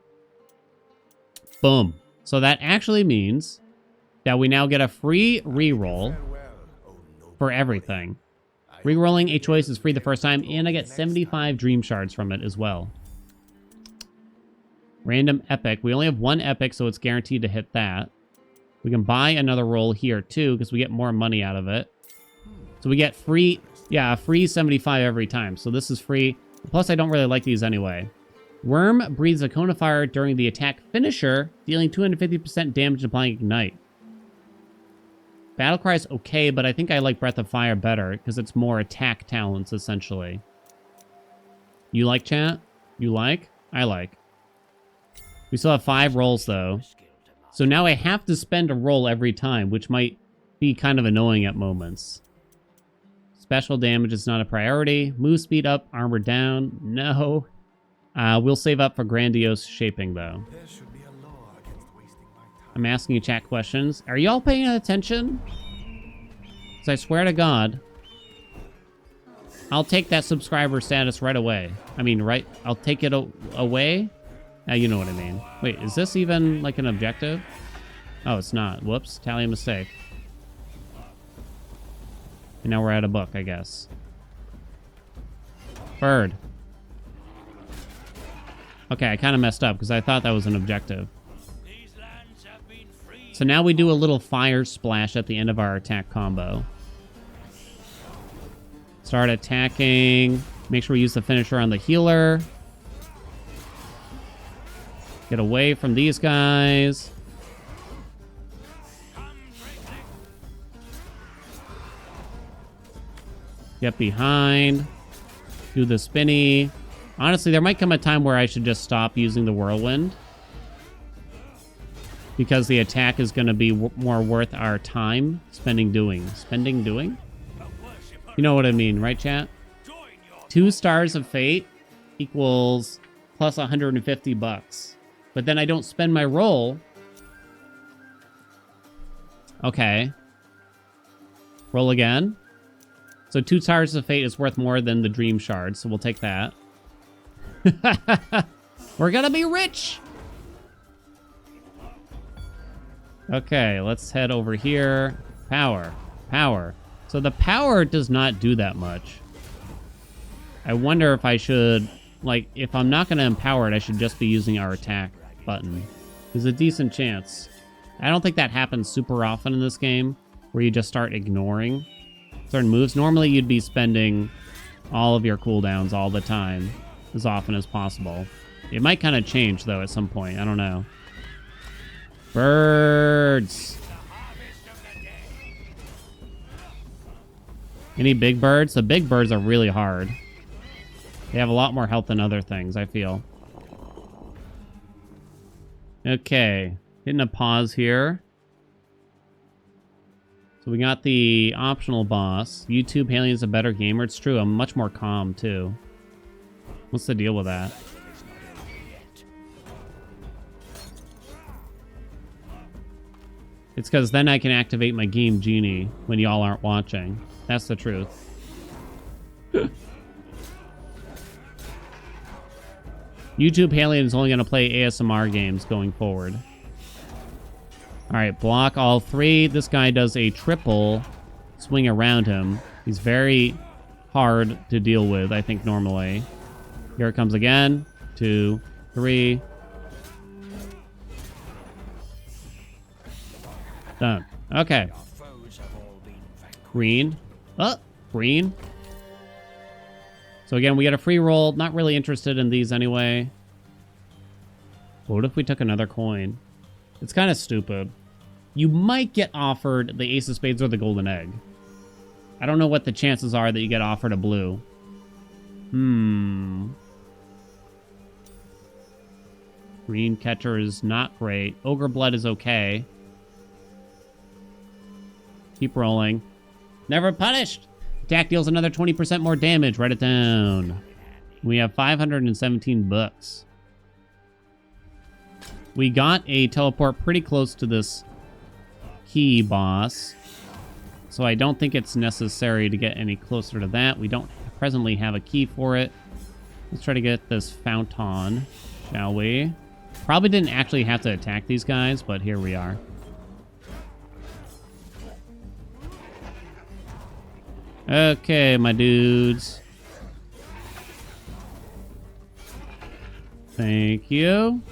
Boom. So that actually means that we now get a free reroll for everything. Rerolling a choice is free the first time, and I get 75 dream shards from it as well. Random epic. We only have one epic, so it's guaranteed to hit that. We can buy another roll here, too, because we get more money out of it. So we get free, a free 75 every time. So this is free. Plus, I don't really like these anyway. Worm breathes a cone of fire during the attack finisher, dealing 250% damage applying ignite. Battlecry is okay, but I think I like Breath of Fire better, because it's more attack talents, essentially. You like, chat? You like? I like. We still have 5 rolls, though. So now I have to spend a roll every time, which might be kind of annoying at moments. Special damage is not a priority. Move speed up, armor down. No. We'll save up for grandiose shaping, though. I'm asking you chat questions. Are y'all paying attention? Because I swear to God, I'll take that subscriber status right away. I mean, right? I'll take it away. You know what I mean. Wait, is this even like an objective? Oh, it's not. Whoops. Tally mistake. And now we're at a book, I guess. Bird. Okay, I kind of messed up because I thought that was an objective. So now we do a little fire splash at the end of our attack combo. Start attacking. Make sure we use the finisher on the healer. Get away from these guys. Get behind. Do the spinny. Honestly, there might come a time where I should just stop using the whirlwind, because the attack is going to be more worth our time spending doing. You know what I mean, right, chat? 2 stars of fate equals plus 150 bucks. But then I don't spend my roll. Okay. Roll again. So 2 stars of fate is worth more than the dream shard, so we'll take that. We're gonna be rich! Okay, let's head over here. Power. So the power does not do that much. I wonder if I should, like, if I'm not gonna empower it, I should just be using our attack button. There's a decent chance. I don't think that happens super often in this game, where you just start ignoring certain moves. Normally you'd be spending all of your cooldowns all the time, as often as possible. It might kind of change, though, at some point. I don't know. Birds! Any big birds? The big birds are really hard. They have a lot more health than other things, I feel. Okay. Hitting a pause here. So we got the optional boss. YouTube Haelian's a better gamer. It's true. I'm much more calm, too. What's the deal with that? It's because then I can activate my game genie when y'all aren't watching. That's the truth. YouTube Haelian is only going to play ASMR games going forward. Alright, block all 3. This guy does a triple swing around him. He's very hard to deal with, I think, normally. Here it comes again. 2, 3. Done. Okay. Green. Oh, green. So again, we get a free roll. Not really interested in these anyway. What if we took another coin? It's kind of stupid. You might get offered the Ace of Spades or the Golden Egg. I don't know what the chances are that you get offered a blue. Green Catcher is not great. Ogre Blood is okay. Keep rolling. Never punished! Attack deals another 20% more damage. Write it down. We have 517 bucks. We got a teleport pretty close to this key boss. So I don't think it's necessary to get any closer to that. We don't presently have a key for it. Let's try to get this fountain, shall we? Probably didn't actually have to attack these guys, but here we are. Okay, my dudes. Thank you.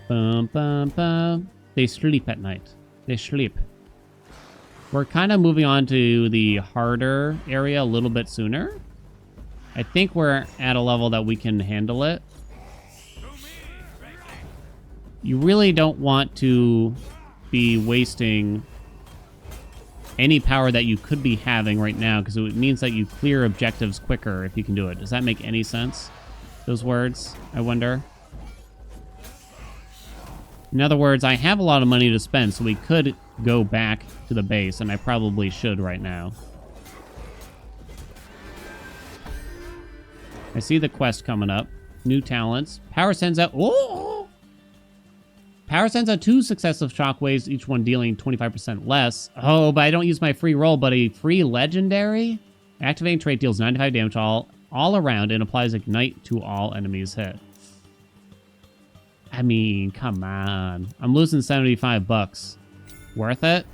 Bum, bum, bum. They sleep at night. They sleep. We're kind of moving on to the harder area a little bit sooner. I think we're at a level that we can handle it. You really don't want to be wasting any power that you could be having right now, because it means that you clear objectives quicker if you can do it. Does that make any sense? Those words, I wonder. In other words, I have a lot of money to spend, so we could go back to the base, and I probably should right now. I see the quest coming up. New talents. Power sends out... Oh! Power sends out 2 successive shockwaves, each one dealing 25% less. Oh, but I don't use my free roll, but a free legendary? Activating trait deals 95 damage all around and applies ignite to all enemies hit. I mean, come on. I'm losing 75 bucks. Worth it?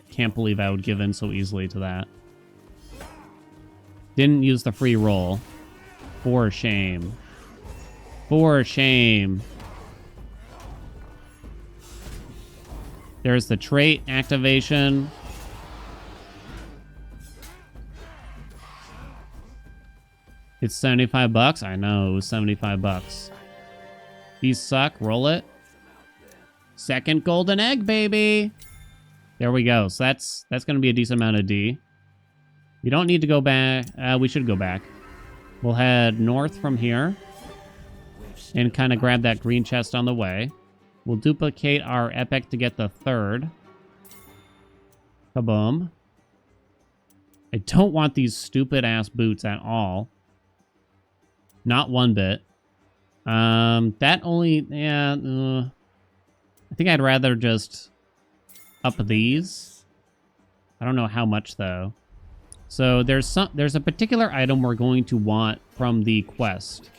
Can't believe I would give in so easily to that. Didn't use the free roll. For shame. For shame. There's the trait activation. It's 75 bucks? I know, it was 75 bucks. These suck. Roll it. Second golden egg, baby. There we go. So that's going to be a decent amount of D. We don't need to go back. We should go back. We'll head north from here and kind of grab that green chest on the way. We'll duplicate our epic to get the third. Kaboom. I don't want these stupid ass boots at all. Not one bit. That only... Yeah, I think I'd rather just up these. I don't know how much, though. So there's a particular item we're going to want from the quest.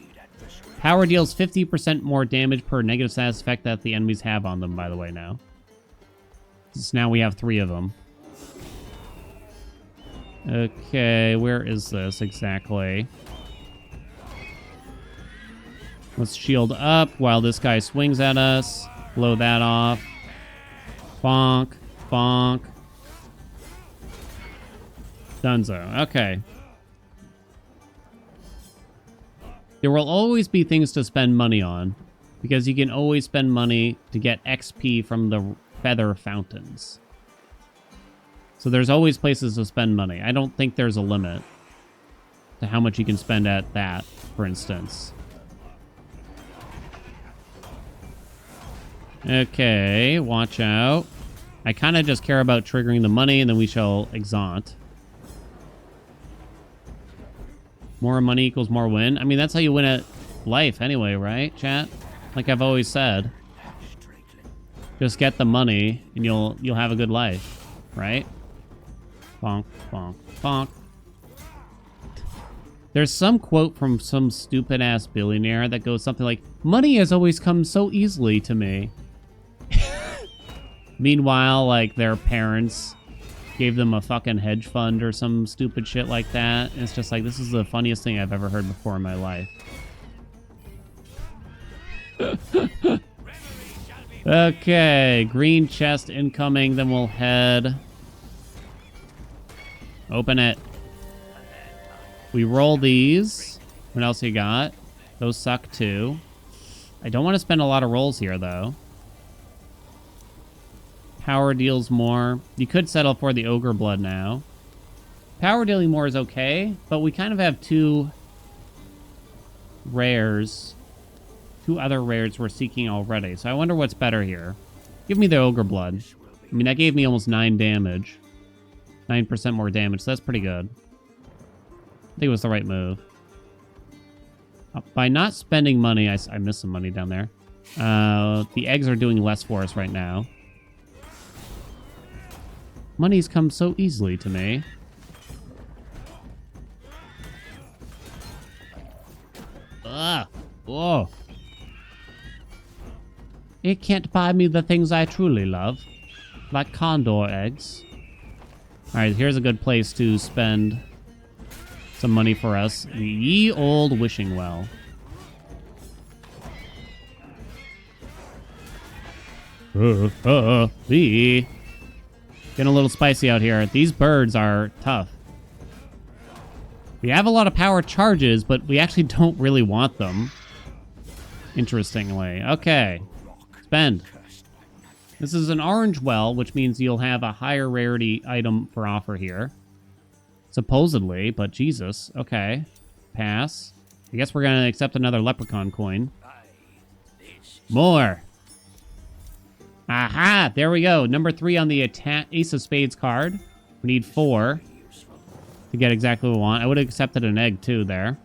Power deals 50% more damage per negative status effect that the enemies have on them, by the way, now. So now we have 3 of them. Okay, where is this exactly? Let's shield up while this guy swings at us. Blow that off. Bonk. Bonk. Dunzo. Okay. There will always be things to spend money on, because you can always spend money to get XP from the feather fountains. So there's always places to spend money. I don't think there's a limit to how much you can spend at that, for instance. Okay, watch out. I kind of just care about triggering the money, and then we shall exaunt. More money equals more win. I mean, that's how you win at life anyway, right, chat? Like I've always said. Just get the money, and you'll have a good life, right? Bonk, bonk, bonk. There's some quote from some stupid-ass billionaire that goes something like, money has always come so easily to me. Meanwhile, like, their parents gave them a fucking hedge fund or some stupid shit like that. And it's just like, this is the funniest thing I've ever heard before in my life. Okay, green chest incoming, then we'll head... Open it. We roll these. What else you got? Those suck too. I don't want to spend a lot of rolls here, though. Power deals more. You could settle for the ogre blood now. Power dealing more is okay, but we kind of have two rares. Two other rares we're seeking already, so I wonder what's better here. Give me the ogre blood. I mean, that gave me almost 9 damage. 9% more damage, so that's pretty good. I think it was the right move. By not spending money, I missed some money down there. The eggs are doing less for us right now. Money's come so easily to me. Ugh. Whoa. It can't buy me the things I truly love. Like condor eggs. Alright, here's a good place to spend some money for us. The ye old wishing well. Getting a little spicy out here. These birds are tough. We have a lot of power charges, but we actually don't really want them. Interestingly. Okay. Spend. This is an orange well, which means you'll have a higher rarity item for offer here. Supposedly, but Jesus. Okay. Pass. I guess we're going to accept another leprechaun coin. More. Aha! There we go. Number 3 on the Ace of Spades card. We need 4 to get exactly what we want. I would have accepted an egg, too, there.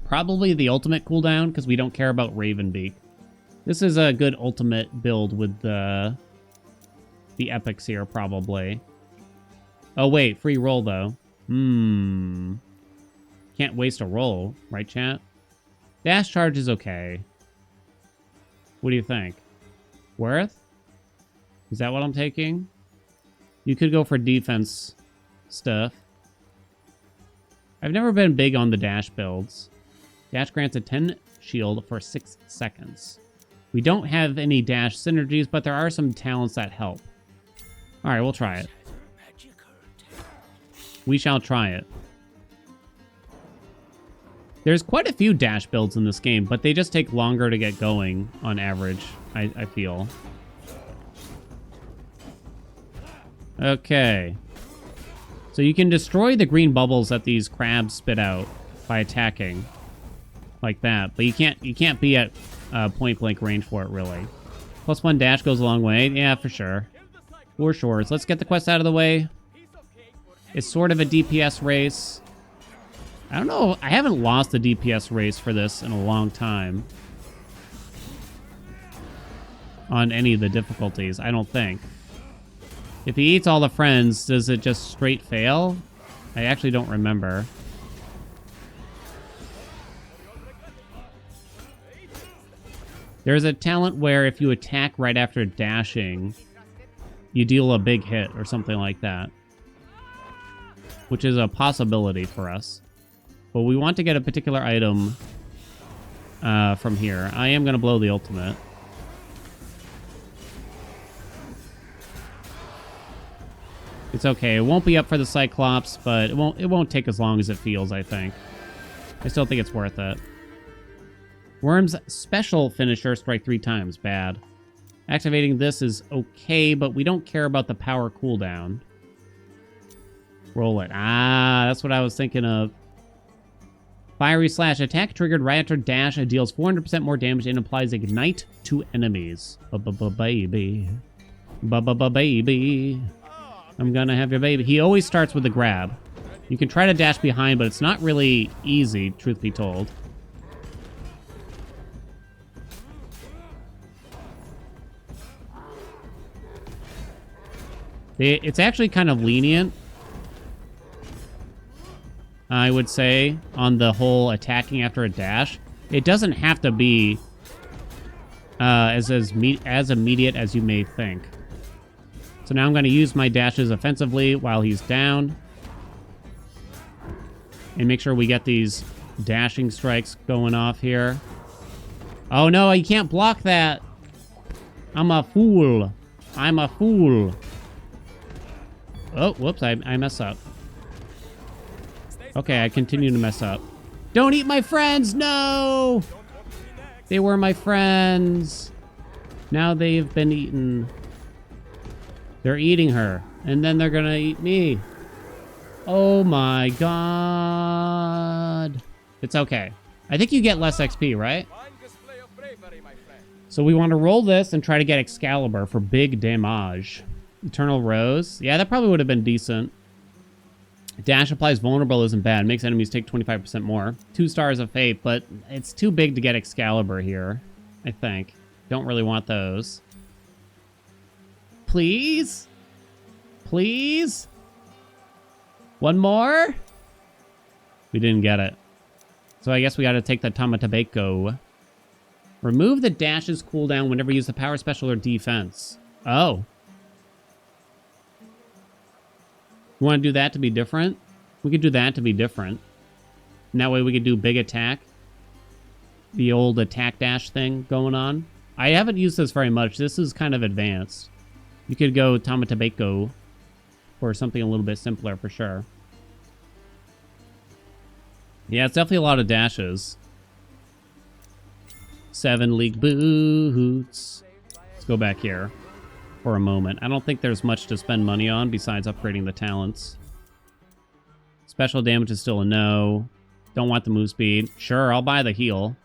Probably the ultimate cooldown, because we don't care about Ravenbeak. This is a good ultimate build with the epics here, probably. Oh, wait. Free roll, though. Can't waste a roll, right, chat? Dash charge is okay. What do you think? Worth? Is that what I'm taking? You could go for defense stuff. I've never been big on the dash builds. Dash grants a 10 shield for 6 seconds. We don't have any dash synergies, but there are some talents that help. Alright, we'll try it. We shall try it. There's quite a few dash builds in this game, but they just take longer to get going on average, I feel. Okay. So you can destroy the green bubbles that these crabs spit out by attacking. Like that. But you can't be at point blank range for it, really. +1 dash goes a long way. Yeah, for sure. For sure. So let's get the quest out of the way. It's sort of a DPS race. I don't know. I haven't lost a DPS race for this in a long time. On any of the difficulties, I don't think. If he eats all the friends, does it just straight fail? I actually don't remember. There's a talent where if you attack right after dashing, you deal a big hit or something like that. Which is a possibility for us. But we want to get a particular item from here. I am going to blow the ultimate. It's okay. It won't be up for the Cyclops, but it won't take as long as it feels, I think. I still think it's worth it. Worm's special finisher, strike 3 times. Bad. Activating this is okay, but we don't care about the power cooldown. Roll it. Ah, that's what I was thinking of. Fiery Slash. Attack triggered right after dash. It deals 400% more damage and applies Ignite to enemies. Baby. Baby. I'm gonna have your baby. He always starts with a grab. You can try to dash behind, but it's not really easy, truth be told. It's actually kind of lenient. I would say, on the whole attacking after a dash. It doesn't have to be as immediate as you may think. So now I'm going to use my dashes offensively while he's down. And make sure we get these dashing strikes going off here. Oh no, you can't block that. I'm a fool. I'm a fool. Oh, whoops, I messed up. Okay, I continue to mess up. Don't eat my friends, no! They were my friends. Now they've been eaten. They're eating her, and then they're gonna eat me. Oh my god. It's okay. I think you get less XP, right? So we want to roll this and try to get Excalibur for big damage. Eternal Rose. Yeah, that probably would have been decent. Dash applies vulnerable isn't bad. Makes enemies take 25% more. 2 stars of fate, but it's too big to get Excalibur here, I think. Don't really want those. Please? Please? One more? We didn't get it. So I guess we got to take the Tamatabeko. Remove the dash's cooldown whenever you use the power special or defense. Oh. You want to do that to be different? We could do that to be different. And that way we could do big attack. The old attack dash thing going on. I haven't used this very much. This is kind of advanced. You could go Tamatabeko for something a little bit simpler for sure. Yeah, it's definitely a lot of dashes. 7 league boots. Let's go back here for a moment. I don't think there's much to spend money on besides upgrading the talents. Special damage is still a no. Don't want the move speed. Sure, I'll buy the heal.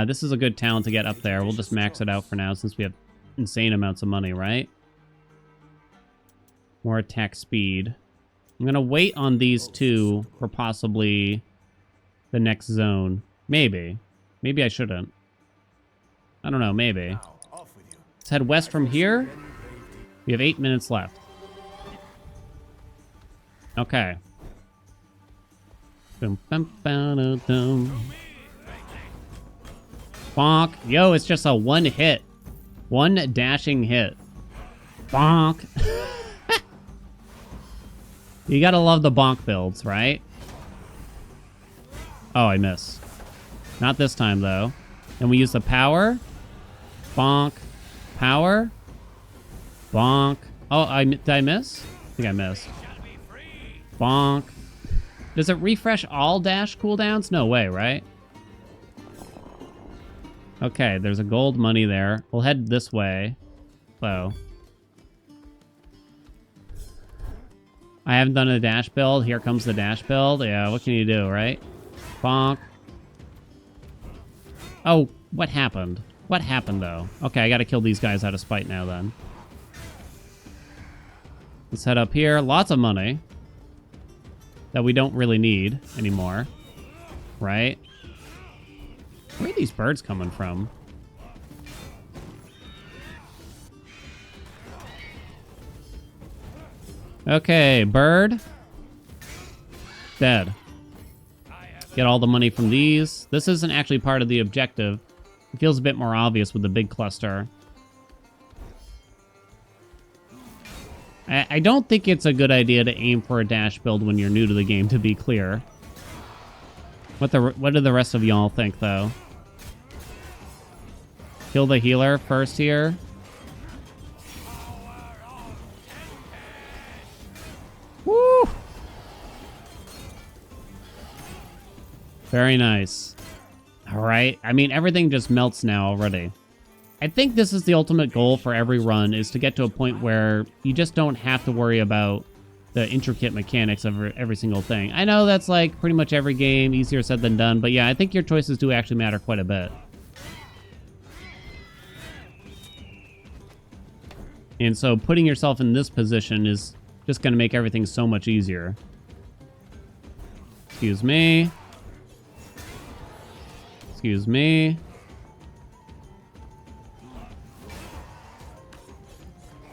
This is a good talent to get up there. We'll just max it out for now since we have insane amounts of money, right? More attack speed. I'm going to wait on these two for possibly the next zone. Maybe. Maybe I shouldn't. I don't know, maybe. Let's head west from here. We have 8 minutes left. Okay. Bonk. Yo, it's just a one hit. One dashing hit. Bonk. You gotta love the bonk builds, right? Oh, I missed. Not this time, though. And we use the power. Bonk. Power. Bonk. Oh, did I miss? I think I missed. Bonk. Does it refresh all dash cooldowns? No way, right? Okay, there's a gold money there. We'll head this way. Whoa. I haven't done a dash build. Here comes the dash build. Yeah, what can you do, right? Bonk. Oh, what happened? What happened, though? Okay, I gotta kill these guys out of spite now, then. Let's head up here. Lots of money. That we don't really need anymore. Right? Where are these birds coming from? Okay, bird. Dead. Get all the money from these. This isn't actually part of the objective. It feels a bit more obvious with the big cluster. I don't think it's a good idea to aim for a dash build when you're new to the game, to be clear. What do the rest of y'all think, though? Kill the healer first here. Woo! Very nice. All right. I mean, everything just melts now already. I think this is the ultimate goal for every run, is to get to a point where you just don't have to worry about the intricate mechanics of every single thing. I know that's like pretty much every game, easier said than done, but yeah, I think your choices do actually matter quite a bit. And so putting yourself in this position is just going to make everything so much easier. Excuse me. Excuse me.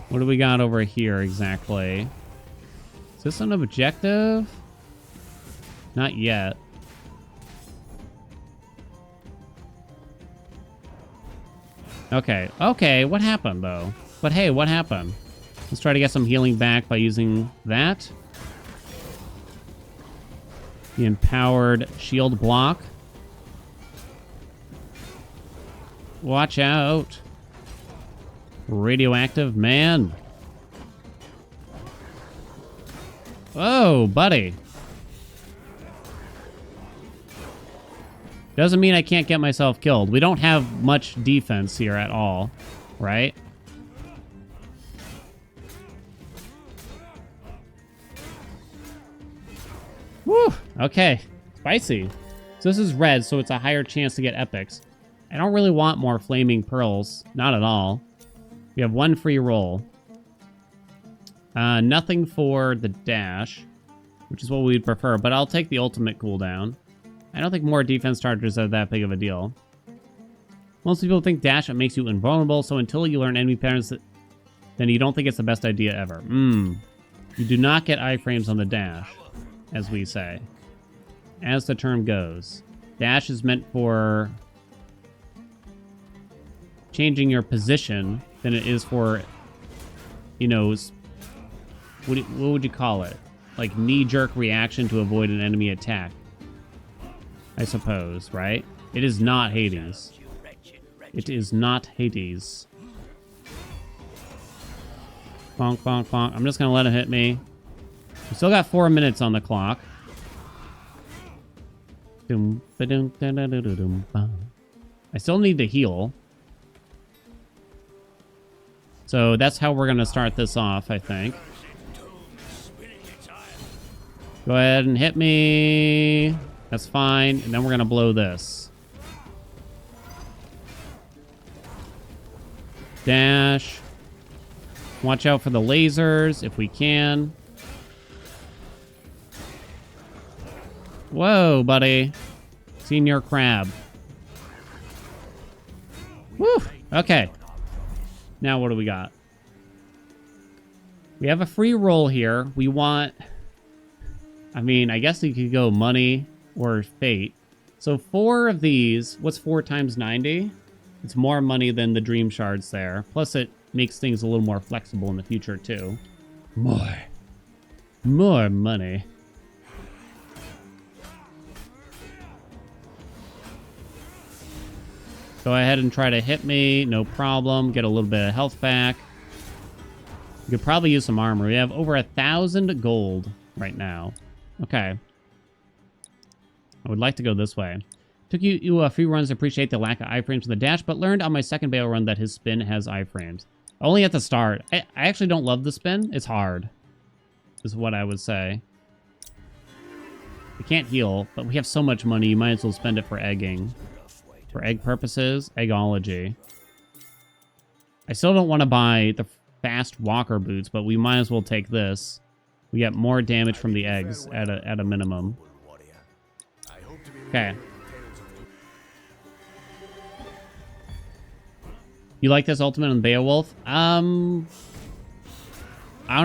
What do we got over here exactly? Is this an objective? Not yet. Okay. Okay, what happened, though? But hey, what happened? Let's try to get some healing back by using that. The empowered shield block. Watch out. Radioactive man. Oh, buddy. Doesn't mean I can't get myself killed. We don't have much defense here at all, right? Woo! Okay. Spicy. So this is red, so it's a higher chance to get epics. I don't really want more flaming pearls. Not at all. We have one free roll. Nothing for the dash, which is what we'd prefer, but I'll take the ultimate cooldown. I don't think more defense charges are that big of a deal. Most people think dash makes you invulnerable, so until you learn enemy patterns, then you don't think it's the best idea ever. You do not get iframes on the dash, as we say. As the term goes. Dash is meant for changing your position than it is for, you know, what would you call it? Like knee-jerk reaction to avoid an enemy attack. I suppose, right? It is not Hades. It is not Hades. Bonk, bonk, bonk. I'm just gonna let him hit me. We still got 4 minutes on the clock. I still need to heal. So that's how we're gonna start this off, I think. Go ahead and hit me. That's fine. And then we're going to blow this. Dash. Watch out for the lasers if we can. Whoa, buddy. Senior crab. Woo! Okay. Now what do we got? We have a free roll here. We want... I mean, I guess we could go money or fate. So 4 of these, what's 4 times 90? It's more money than the dream shards there. Plus it makes things a little more flexible in the future too. More money. Go ahead and try to hit me, no problem. Get a little bit of health back. You could probably use some armor. We have over 1,000 gold right now. Okay. I would like to go this way. Took you a few runs to appreciate the lack of iframes in the dash, but learned on my second Bale run that his spin has iframes. Only at the start. I actually don't love the spin. It's hard, is what I would say. We can't heal, but we have so much money, you might as well spend it for egging. For egg purposes, eggology. I still don't want to buy the fast walker boots, but we might as well take this. We get more damage from the eggs at a minimum. Okay. You like this ultimate on Beowulf? I don't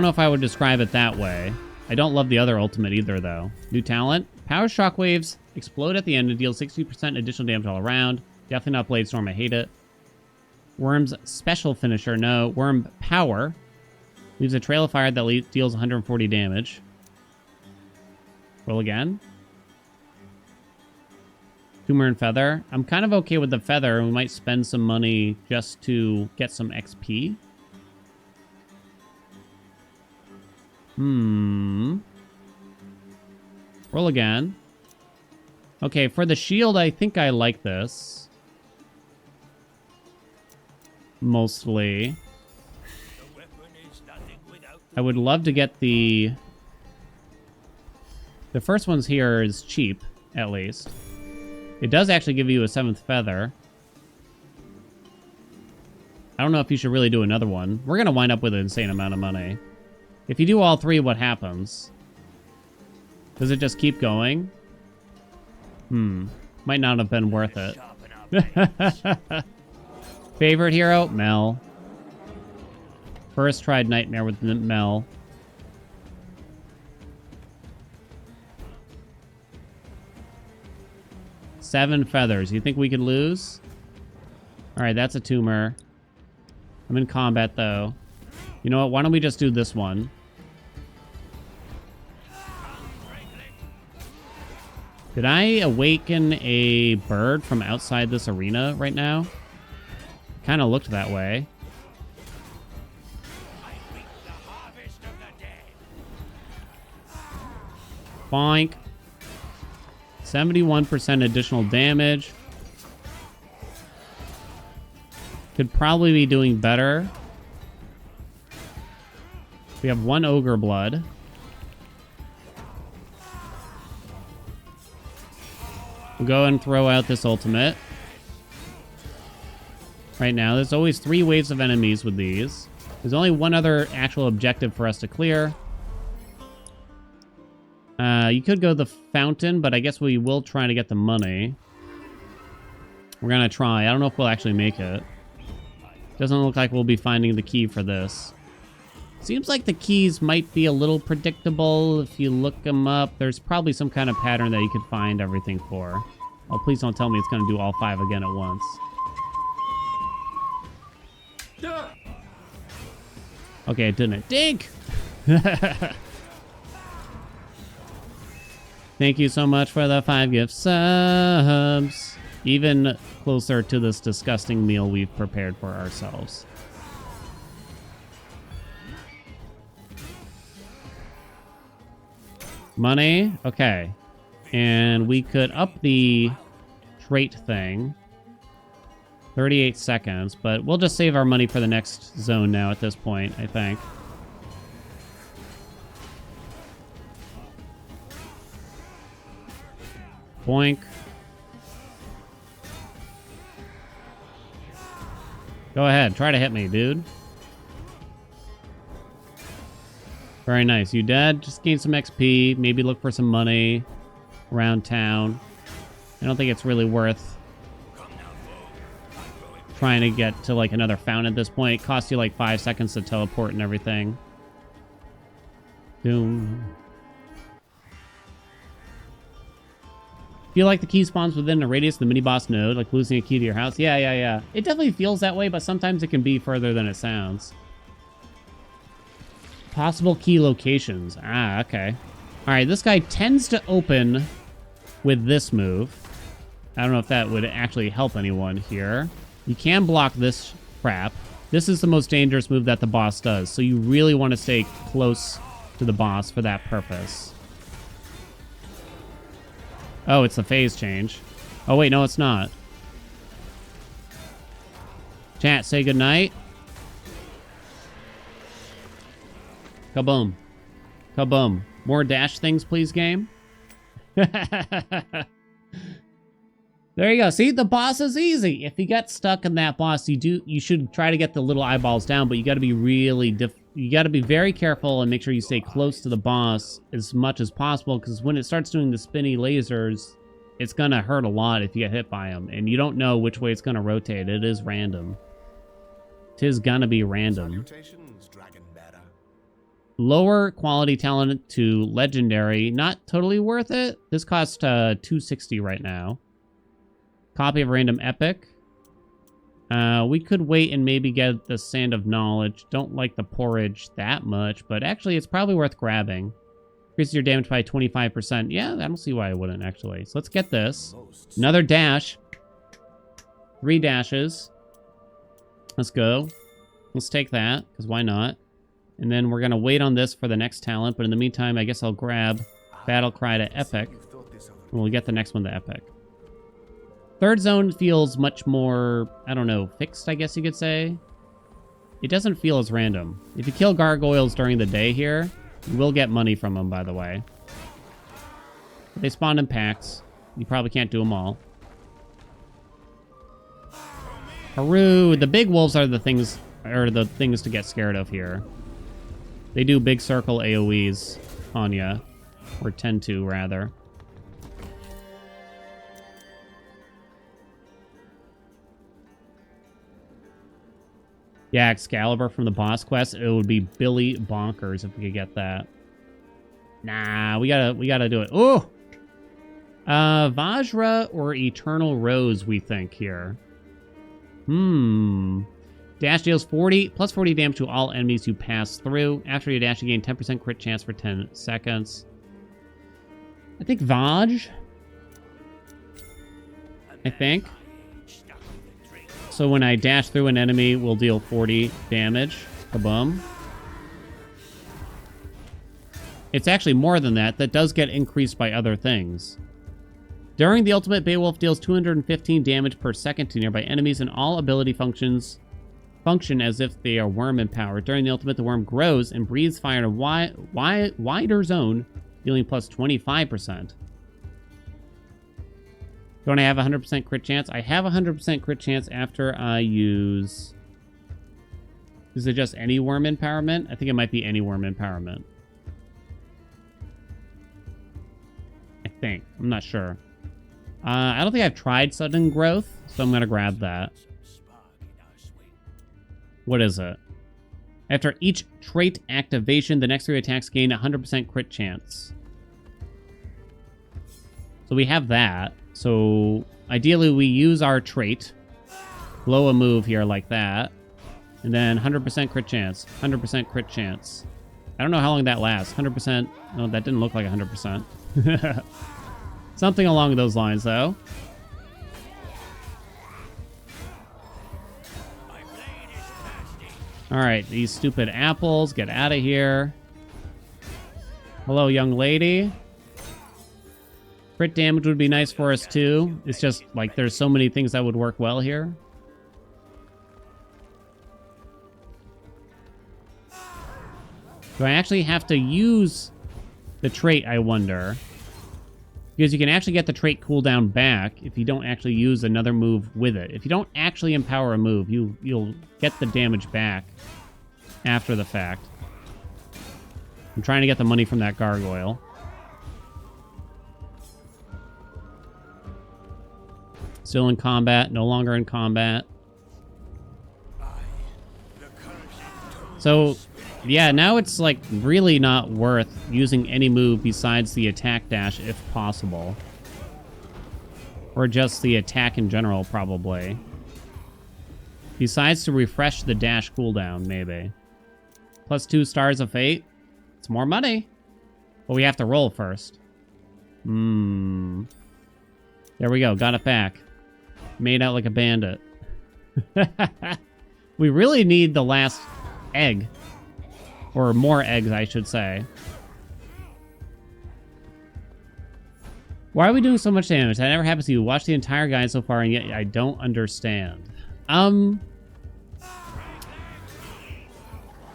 know if I would describe it that way. I don't love the other ultimate either, though. New talent. Power shockwaves explode at the end and deal 60% additional damage all around. Definitely not Blade Storm. I hate it. Worm's special finisher. No. Worm power. Leaves a trail of fire that deals 140 damage. Roll again. Tumor and feather. I'm kind of okay with the feather. We might spend some money just to get some XP. Roll again. Okay, for the shield, I think I like this. Mostly. I would love to get the... The first one's here is cheap, at least. It does actually give you a 7th feather. I don't know if you should really do another one. We're going to wind up with an insane amount of money. If you do all 3, what happens? Does it just keep going? Might not have been worth it. Favorite hero? Mel. First tried Nightmare with Mel. 7 feathers. You think we could lose? Alright, that's a tumor. I'm in combat, though. You know what? Why don't we just do this one? Did I awaken a bird from outside this arena right now? Kind of looked that way. Boink. 71% additional damage. Could probably be doing better. We have 1 ogre blood. We'll go and throw out this ultimate. Right now, there's always 3 waves of enemies with these. There's only 1 other actual objective for us to clear. You could go the fountain, but I guess we will try to get the money. We're gonna try. I don't know if we'll actually make it. Doesn't look like we'll be finding the key for this. Seems like the keys might be a little predictable if you look them up. There's probably some kind of pattern that you could find everything for. Oh, please don't tell me it's going to do all 5 again at once. Okay, it didn't. Dink! Thank you so much for the 5 gift subs. Even closer to this disgusting meal we've prepared for ourselves. Money. Okay. And we could up the trait thing. 38 seconds, but we'll just save our money for the next zone now at this point, I think. Boink. Go ahead, try to hit me, dude. Very nice. You dead? Just gain some XP. Maybe look for some money around town. I don't think it's really worth trying to get to like another fountain at this point. It costs you like 5 seconds to teleport and everything. Doom. Feel like the key spawns within a radius of the mini-boss node, like losing a key to your house? Yeah. It definitely feels that way, but sometimes it can be further than it sounds. Possible key locations. Ah, okay. Alright, this guy tends to open with this move. I don't know if that would actually help anyone here. You can block this crap. This is the most dangerous move that the boss does, so you really want to stay close to the boss for that purpose. Oh, it's the phase change. Oh, wait, no, it's not. Chat, say goodnight. Kaboom. Kaboom. More dash things, please, game. There you go. See, the boss is easy. If you get stuck in that boss, you should try to get the little eyeballs down, but you got to be you got to be very careful and make sure you stay close to the boss as much as possible, because when it starts doing the spinny lasers, it's going to hurt a lot if you get hit by them, and you don't know which way it's going to rotate. It is random. Tis gonna be random. Lower quality talent to legendary, not totally worth it. This costs 260 right now. Copy of random epic. We could wait and maybe get the sand of knowledge. Don't like the porridge that much, but actually it's probably worth grabbing. Increases your damage by 25%. Yeah, I don't see why I wouldn't, actually. So let's get this. Another dash. 3 dashes. Let's go. Let's take that, because why not? And then we're going to wait on this for the next talent, but in the meantime, I guess I'll grab Battle Cry to Epic. And we'll get the next one to Epic. Third zone feels much more, I don't know, fixed, I guess you could say. It doesn't feel as random. If you kill gargoyles during the day here, you will get money from them, by the way. They spawn in packs. You probably can't do them all. Haru! The big wolves are the things to get scared of here. They do big circle AoEs on ya. Or tend to, rather. Yeah, Excalibur from the boss quest. It would be Billy Bonkers if we could get that. Nah, we gotta do it. Oh! Vajra or Eternal Rose, we think here. Dash deals 40 damage to all enemies you pass through. After you dash, you gain 10% crit chance for 10 seconds. I think Vaj. I think. So when I dash through an enemy, we'll deal 40 damage. Kaboom. It's actually more than that. That does get increased by other things. During the ultimate, Beowulf deals 215 damage per second to nearby enemies, and all ability functions function as if they are worm empowered. During the ultimate, the worm grows and breathes fire in a wider zone, dealing plus 25%. Don't I have 100% crit chance? I have 100% crit chance after I use... Is it just any worm empowerment? I think it might be any worm empowerment. I think. I'm not sure. I don't think I've tried sudden growth, so I'm going to grab that. What is it? After each trait activation, the next 3 attacks gain 100% crit chance. So we have that. So ideally we use our trait, blow a move here like that, and then 100% crit chance, 100% crit chance. I don't know how long that lasts. 100%. No, that didn't look like 100%. Something along those lines, though. Alright, these stupid apples, get out of here. Hello, young lady. Crit damage would be nice for us, too. It's just, like, there's so many things that would work well here. Do I actually have to use the trait, I wonder? Because you can actually get the trait cooldown back if you don't actually use another move with it. If you don't actually empower a move, you'll get the damage back after the fact. I'm trying to get the money from that gargoyle. Still in combat, no longer in combat. So, yeah, now it's like really not worth using any move besides the attack dash if possible. Or just the attack in general, probably. Besides to refresh the dash cooldown, maybe. Plus 2 stars of fate. It's more money. But we have to roll first. There we go, got it back. Made out like a bandit. We really need the last egg. Or more eggs, I should say. Why are we doing so much damage? That never happens to you. Watch the entire guide so far, and yet I don't understand.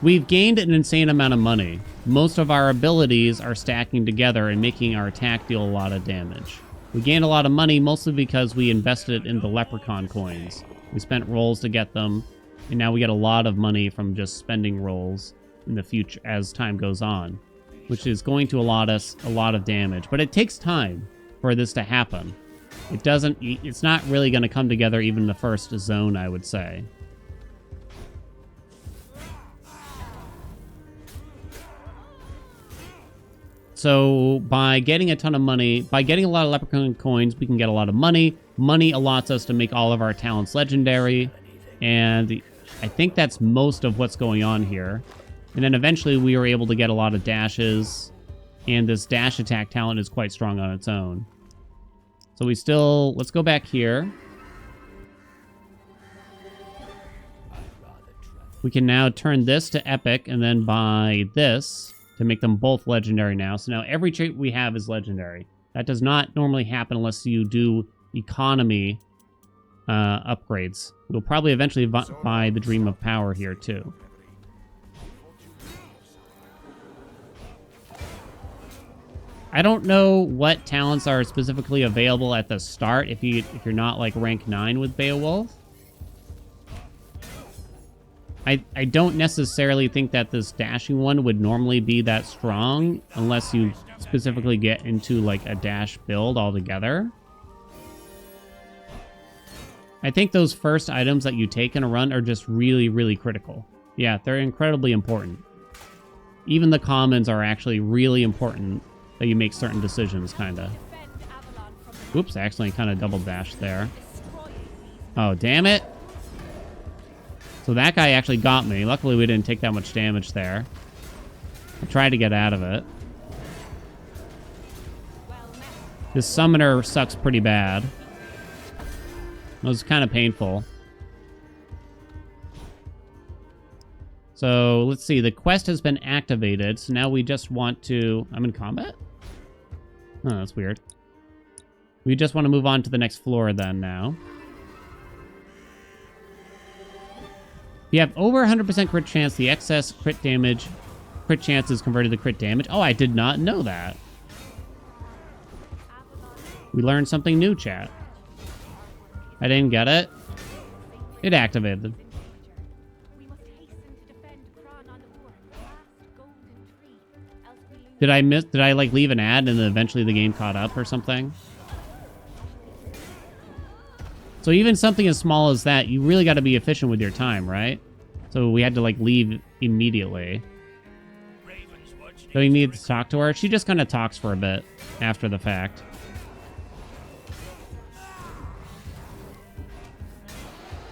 We've gained an insane amount of money. Most of our abilities are stacking together and making our attack deal a lot of damage. We gained a lot of money mostly because we invested in the leprechaun coins. We spent rolls to get them, and now we get a lot of money from just spending rolls in the future as time goes on, which is going to allot us a lot of damage. But it takes time for this to happen. It's not really going to come together even in the first zone, I would say. So by getting a ton of money, by getting a lot of leprechaun coins, we can get a lot of money. Money allots us to make all of our talents legendary. And I think that's most of what's going on here. And then eventually we were able to get a lot of dashes, and this dash attack talent is quite strong on its own. So let's go back here. We can now turn this to epic and then buy this to make them both legendary now. So now every trait we have is legendary. That does not normally happen unless you do economy upgrades. We'll probably eventually buy the Dream of Power here too. I don't know what talents are specifically available at the start if you're not like rank 9 with Beowulf. I don't necessarily think that this dashing one would normally be that strong unless you specifically get into like a dash build altogether. I think those first items that you take in a run are just really, really critical. Yeah, they're incredibly important. Even the commons are actually really important that you make certain decisions, kinda. Oops, I accidentally kind of double dashed there. Oh, damn it. So that guy actually got me. Luckily, we didn't take that much damage there. I tried to get out of it. This summoner sucks pretty bad. It was kind of painful. So, let's see. The quest has been activated. So now we just want to... I'm in combat? Oh, that's weird. We just want to move on to the next floor then now. You have over 100% crit chance. The excess crit damage... Crit chance is converted to crit damage. Oh, I did not know that. We learned something new, chat. I didn't get it. It activated. Did I like leave an ad and then eventually the game caught up or something? So even something as small as that, you really got to be efficient with your time, right? So we had to like leave immediately. So you need to talk to her. She just kind of talks for a bit after the fact.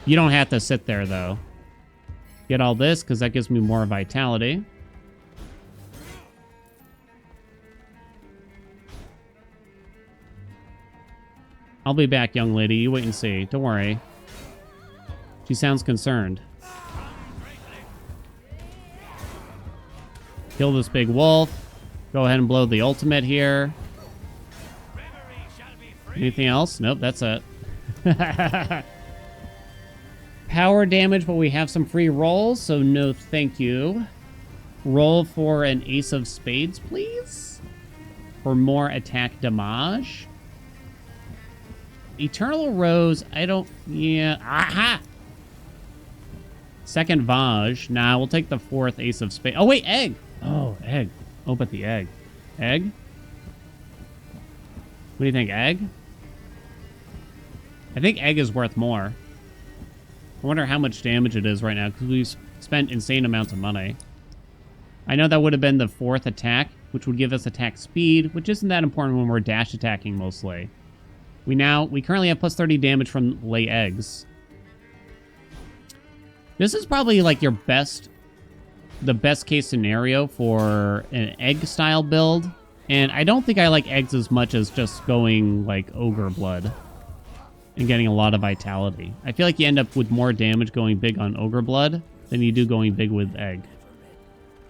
You don't have to sit there, though. Get all this, because that gives me more vitality. I'll be back, young lady. You wait and see. Don't worry. She sounds concerned. Kill this big wolf. Go ahead and blow the ultimate here. Anything else? Nope, that's it. Power damage, but we have some free rolls, so no thank you. Roll for an ace of spades, please. For more attack damage. Eternal Rose, I don't... Yeah. Aha! Second Vaj. Nah, we'll take the fourth ace of spades. Oh, wait, egg! Oh, egg. Oh, but the egg. Egg? What do you think, egg? I think egg is worth more. I wonder how much damage it is right now, because we've spent insane amounts of money. I know that would have been the fourth attack, which would give us attack speed, which isn't that important when we're dash attacking mostly. We currently have plus 30 damage from lay eggs. This is probably like the best case scenario for an egg style build. And I don't think I like eggs as much as just going like ogre blood and getting a lot of vitality. I feel like you end up with more damage going big on ogre blood than you do going big with egg.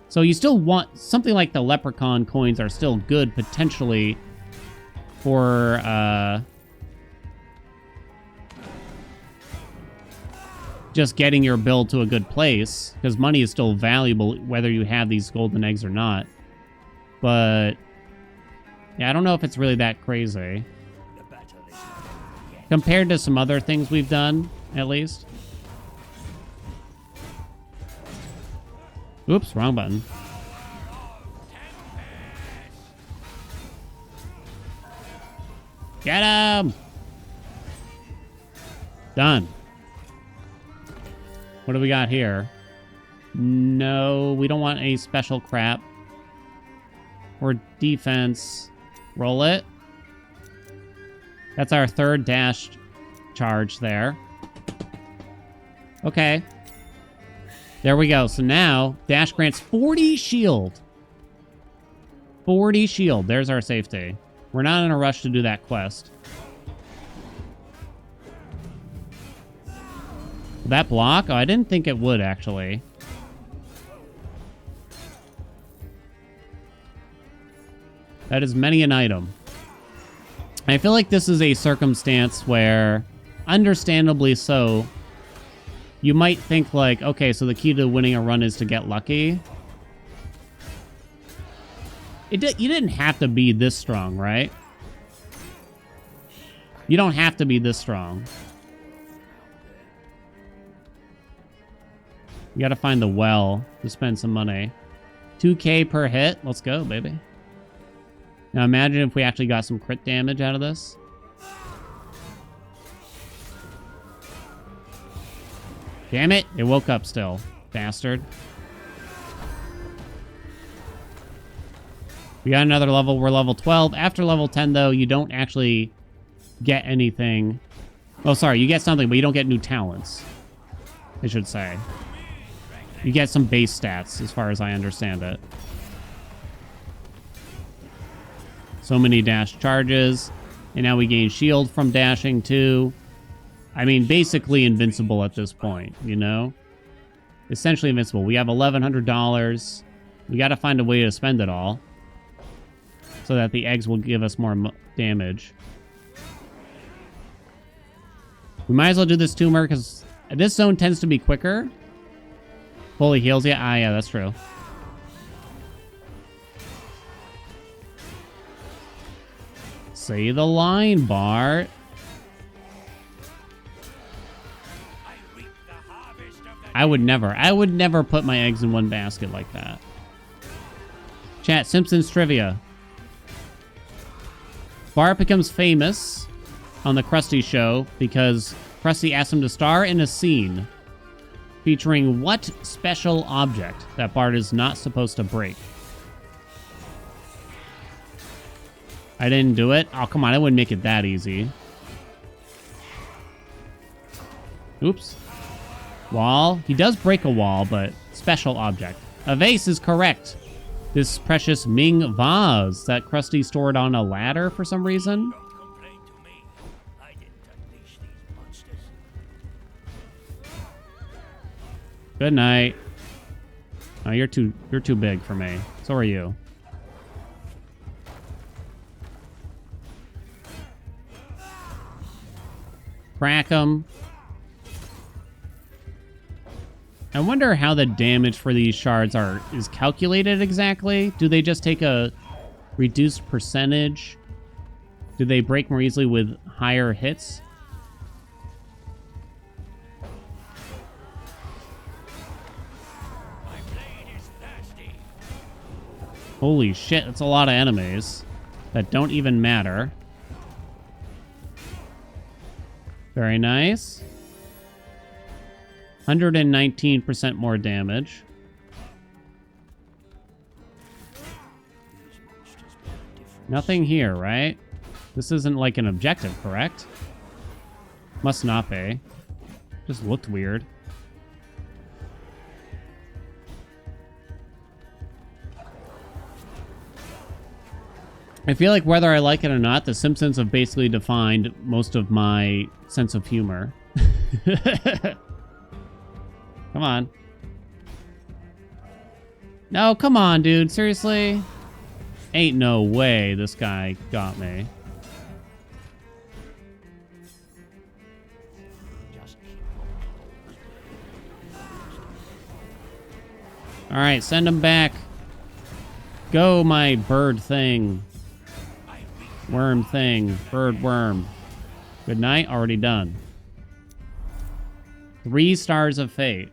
So you still want something like the leprechaun coins are still good potentially for just getting your build to a good place, because money is still valuable whether you have these golden eggs or not. But yeah, I don't know if it's really that crazy compared to some other things we've done, at least. Oops, wrong button. Get him! Done. What do we got here? No, we don't want any special crap. Or defense. Roll it. That's our third dash charge there. Okay. There we go. So now, dash grants 40 shield. 40 shield. There's our safety. We're not in a rush to do that quest. Will that block? Oh, I didn't think it would, actually. That is many an item. I feel like this is a circumstance where, understandably so, you might think like, okay, so the key to winning a run is to get lucky. You didn't have to be this strong, right? You don't have to be this strong. You gotta find the well to spend some money. 2K per hit. Let's go, baby. Now imagine if we actually got some crit damage out of this. Damn it. It woke up still. Bastard. We got another level. We're level 12. After level 10, though, you don't actually get anything. Oh, sorry, you get something, but you don't get new talents, I should say. You get some base stats, as far as I understand it. So many dash charges. And now we gain shield from dashing, too. I mean, basically invincible at this point, you know? Essentially invincible. We have $1,100. We got to find a way to spend it all, so that the eggs will give us more damage. We might as well do this tumor, because this zone tends to be quicker. Fully heals you. Ah, yeah, that's true. Say the line, Bart. I would never put my eggs in one basket like that. Chat, Simpsons trivia. Bart becomes famous on the Krusty show because Krusty asked him to star in a scene featuring what special object that Bart is not supposed to break? I didn't do it? Oh, come on. I wouldn't make it that easy. Oops. Wall. He does break a wall, but special object. A vase is correct. This precious Ming vase that Krusty stored on a ladder for some reason. Don't complain to me. I didn't unleash these monsters. Good night. Oh, you're too big for me. So are you. Crack 'em. I wonder how the damage for these shards is calculated exactly. Do they just take a reduced percentage? Do they break more easily with higher hits? My blade is thirsty. Holy shit, that's a lot of enemies that don't even matter. Very nice. 119% more damage. Nothing here, right? This isn't like an objective, correct? Must not be. Just looked weird. I feel like whether I like it or not, The Simpsons have basically defined most of my sense of humor. Come on. No, come on, dude. Seriously? Ain't no way this guy got me. Alright, send him back. Go, my bird thing. Worm thing. Bird worm. Good night. Already done. 3 stars of fate.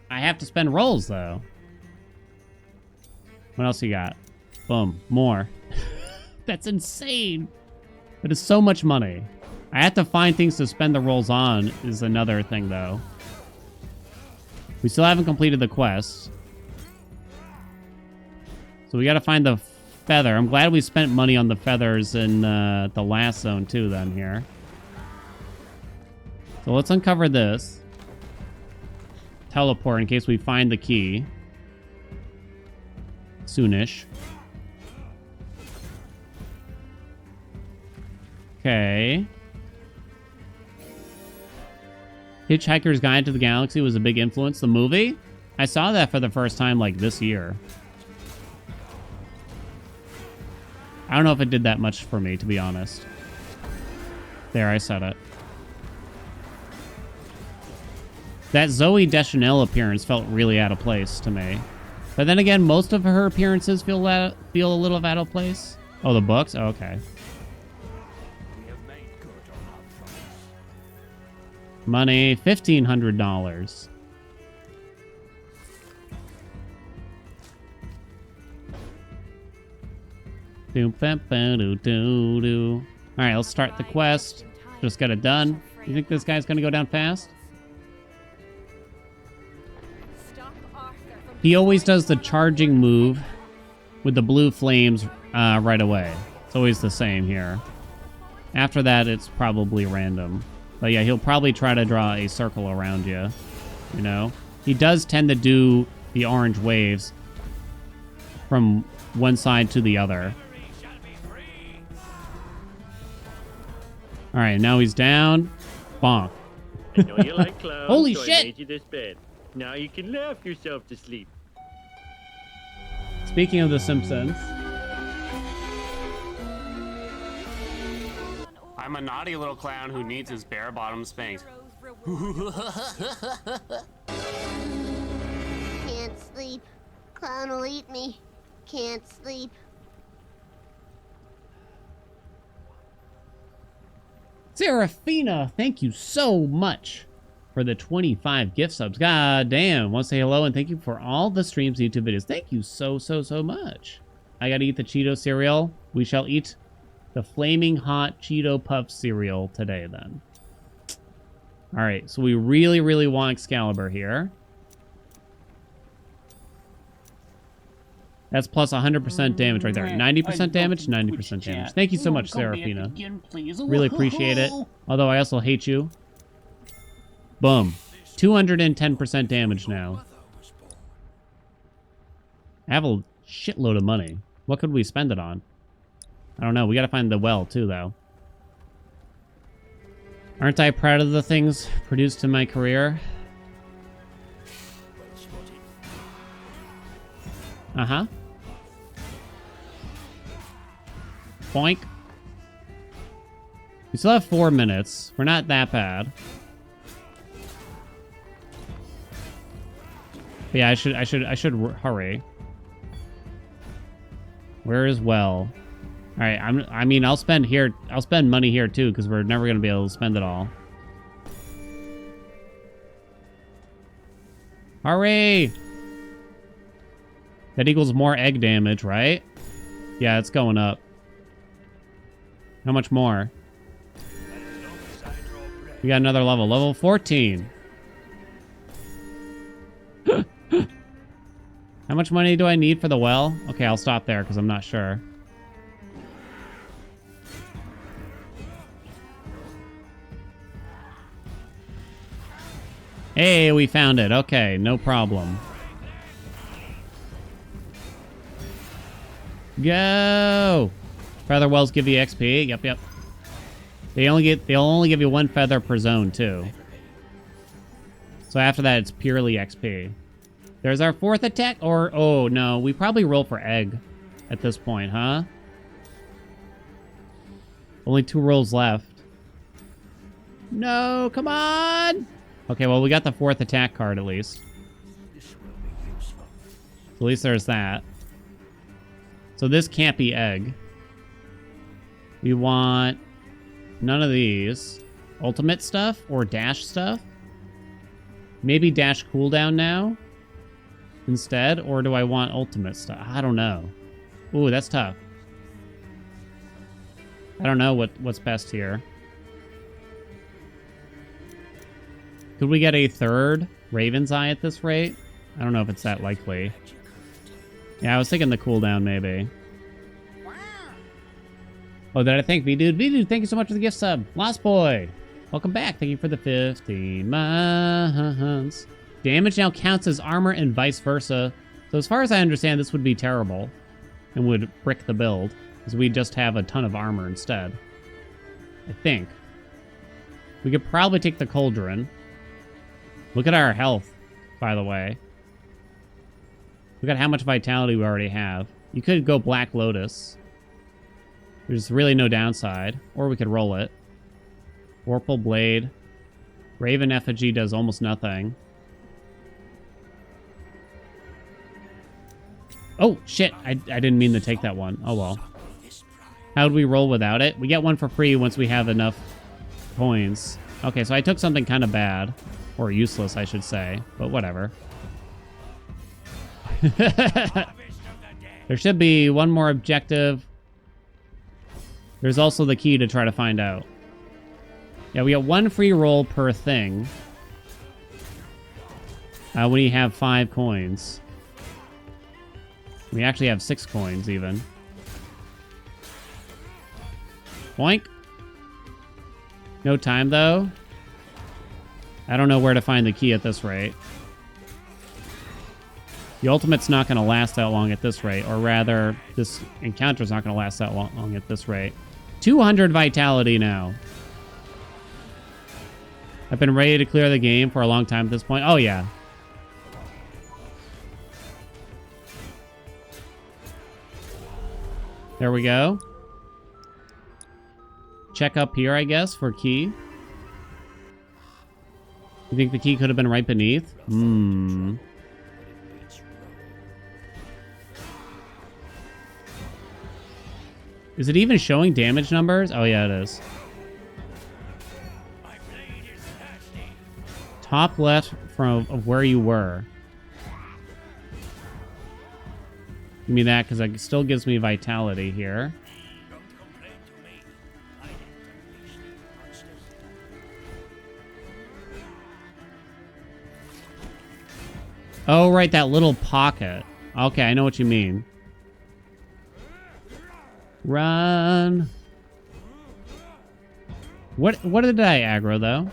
I have to spend rolls, though. What else you got? Boom. More. That's insane. That is so much money. I have to find things to spend the rolls on is another thing, though. We still haven't completed the quest. So we got to find the feather. I'm glad we spent money on the feathers in the last zone, too, then, here. So let's uncover this. Teleport in case we find the key. Soonish. Okay. Hitchhiker's Guide to the Galaxy was a big influence. The movie? I saw that for the first time, like, this year. I don't know if it did that much for me, to be honest. There, I said it. That Zoe Deschanel appearance felt really out of place to me. But then again, most of her appearances feel a little out of place. Oh, the books? Oh, okay. We have made good on our promise. Money, $1,500. Alright, let's start the quest. Just got it done. You think this guy's gonna go down fast? He always does the charging move with the blue flames right away. It's always the same here. After that, it's probably random. But yeah, he'll probably try to draw a circle around you. You know? He does tend to do the orange waves from one side to the other. Alright, now he's down. Bonk. I know you like clowns, Holy so shit! I made you this bed. Now you can laugh yourself to sleep. Speaking of The Simpsons. I'm a naughty little clown who needs his bare bottom spanked. Can't sleep. Clown will eat me. Can't sleep. Serafina, thank you so much for the 25 gift subs. God damn. Want to say hello and thank you for all the streams and YouTube videos. Thank you so much. I gotta eat the Cheeto cereal. We shall eat the flaming hot Cheeto Puff cereal today then. Alright, so we really want Excalibur here. That's plus 100% damage right there. 90% damage, 90% damage. Thank you so much, Serafina. Really appreciate it. Although I also hate you. Boom. 210% damage now. I have a shitload of money. What could we spend it on? I don't know. We gotta find the well, too, though. Aren't I proud of the things produced in my career? Uh-huh. Boink. We still have 4 minutes. We're not that bad. But yeah, I should hurry. Where is well? All right, I mean, I'll spend money here too, because we're never gonna be able to spend it all. Hurry! That equals more egg damage, right? Yeah, it's going up. How much more? We got another level. Level 14. How much money do I need for the well? Okay, I'll stop there because I'm not sure. Hey, we found it. Okay, no problem. Go! Feather wells give you XP. Yep. They'll only give you 1 feather per zone too. So after that, it's purely XP. There's our 4th attack, or oh no, we probably roll for egg at this point, huh? Only 2 rolls left. No, come on! Okay, well, we got the 4th attack card at least. At least there's that. So this can't be egg. We want none of these. Ultimate stuff or dash stuff? Maybe dash cooldown now instead, or do I want ultimate stuff? I don't know. Ooh, that's tough. I don't know what's best here. Could we get a 3rd Raven's Eye at this rate? I don't know if it's that likely. Yeah, I was thinking the cooldown, maybe. Oh, did I thank V-Dude? V-Dude, thank you so much for the gift sub. Lost Boy, welcome back. Thank you for the 15 months. Damage now counts as armor and vice versa. So as far as I understand, this would be terrible and would brick the build, because we just have a ton of armor instead. I think. We could probably take the Cauldron. Look at our health, by the way. Look at how much vitality we already have. You could go Black Lotus. There's really no downside. Or we could roll it. Vorpal Blade. Raven Effigy does almost nothing. Oh, shit. I didn't mean to take that one. Oh, well. How would we roll without it? We get one for free once we have enough coins. Okay, so I took something kind of bad. Or useless, I should say. But whatever. There should be one more objective. There's also the key to try to find out. Yeah, we get 1 free roll per thing. When you have 5 coins. We actually have 6 coins, even. Boink. No time, though. I don't know where to find the key at this rate. The ultimate's not going to last that long at this rate. Or rather, this encounter's not going to last that long at this rate. 200 vitality now. I've been ready to clear the game for a long time at this point. Oh, yeah. There we go. Check up here, I guess, for key. You think the key could have been right beneath? Hmm. Is it even showing damage numbers? Oh, yeah, it is. Top left of where you were. Give me that, because it still gives me vitality here. Oh, right, that little pocket. Okay, I know what you mean. Run. What did I aggro, though?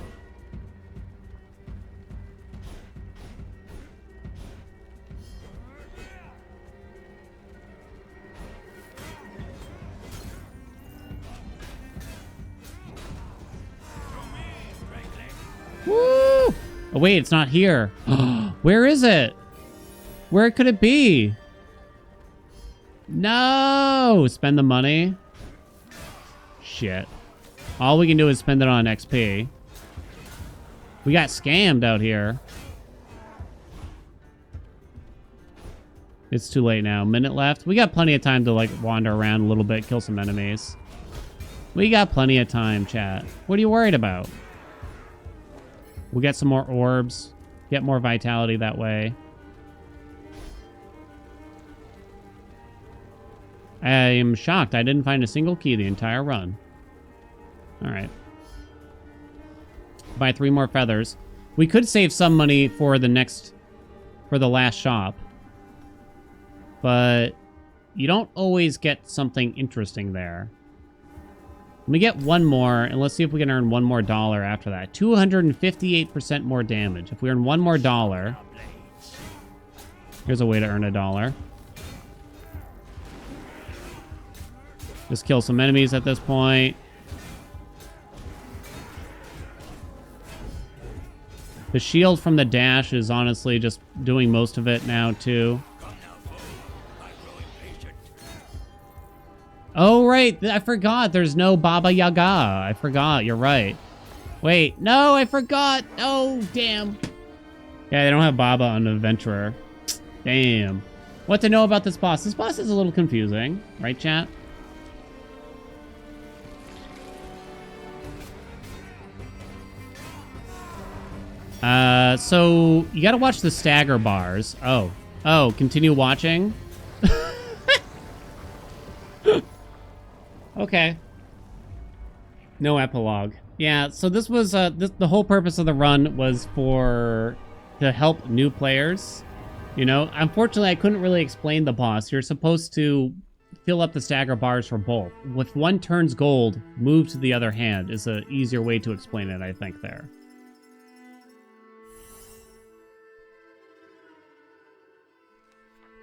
Woo! Oh, wait, it's not here. Where is it? Where could it be? No! Spend the money. Shit. All we can do is spend it on XP. We got scammed out here. It's too late now. Minute left. We got plenty of time to, like, wander around a little bit, kill some enemies. We got plenty of time, chat. What are you worried about? We'll get some more orbs. Get more vitality that way. I am shocked. I didn't find a single key the entire run. Alright. Buy 3 more feathers. We could save some money for the last shop. But you don't always get something interesting there. Let me get one more, and let's see if we can earn one more dollar after that. 258% more damage. If we earn one more dollar... Here's a way to earn $1. Just kill some enemies at this point. The shield from the dash is honestly just doing most of it now, too. Oh, right. I forgot. There's no Baba Yaga. I forgot. You're right. Wait. No, I forgot. Oh, damn. Yeah, they don't have Baba on the Adventurer. Damn. What to know about this boss? This boss is a little confusing. Right, chat? So you gotta watch the stagger bars. Oh, continue watching. Okay. No epilogue. Yeah, so this was, the whole purpose of the run was to help new players. You know, unfortunately, I couldn't really explain the boss. You're supposed to fill up the stagger bars for both. With one turns gold, move to the other hand is an easier way to explain it, I think, there.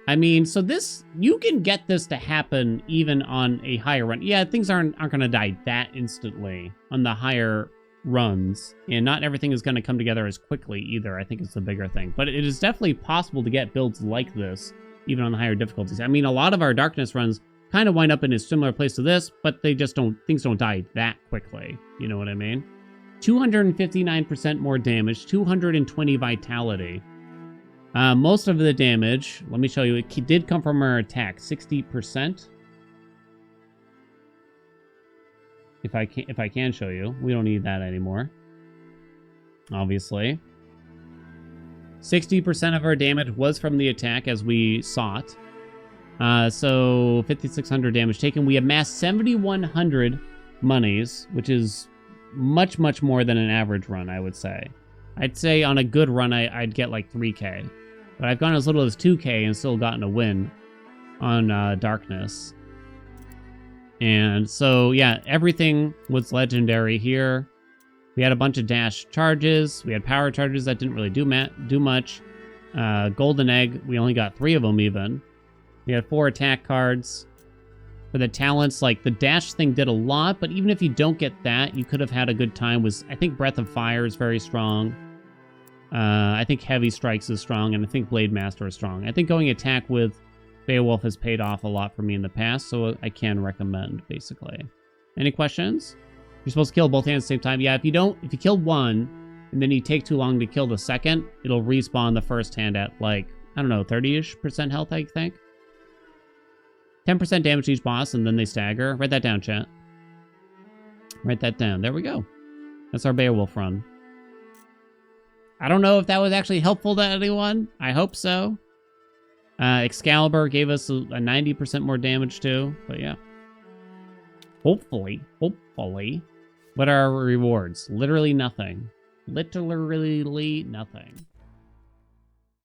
I mean, so this, you can get this to happen even on a higher run. Yeah, things aren't going to die that instantly on the higher runs. And not everything is going to come together as quickly either. I think it's the bigger thing. But it is definitely possible to get builds like this, even on the higher difficulties. I mean, a lot of our darkness runs kind of wind up in a similar place to this, but they just don't, things don't die that quickly. You know what I mean? 259% more damage, 220 vitality. Most of the damage, let me show you, it did come from our attack, 60%. If I can show you, we don't need that anymore. Obviously. 60% of our damage was from the attack as we sought. So 5,600 damage taken. We amassed 7,100 monies, which is much, much more than an average run, I would say. I'd say on a good run, I'd get like 3k. But I've gone as little as 2k and still gotten a win on Darkness. And so, yeah, everything was legendary here. We had a bunch of dash charges. We had power charges that didn't really do much. Golden egg, we only got 3 of them even. We had 4 attack cards. For the talents, like the dash thing did a lot, but even if you don't get that, you could have had a good time. I think Breath of Fire is very strong. I think Heavy Strikes is strong, and I think Blade Master is strong. I think going attack with Beowulf has paid off a lot for me in the past, so I can recommend, basically. Any questions? You're supposed to kill both hands at the same time. Yeah, if you kill one, and then you take too long to kill the second, it'll respawn the first hand at, like, I don't know, 30-ish% health, I think. 10% damage to each boss, and then they stagger. Write that down, chat. Write that down. There we go. That's our Beowulf run. I don't know if that was actually helpful to anyone. I hope so. Excalibur gave us a 90% more damage, too. But, yeah. Hopefully. What are our rewards? Literally nothing. Literally nothing.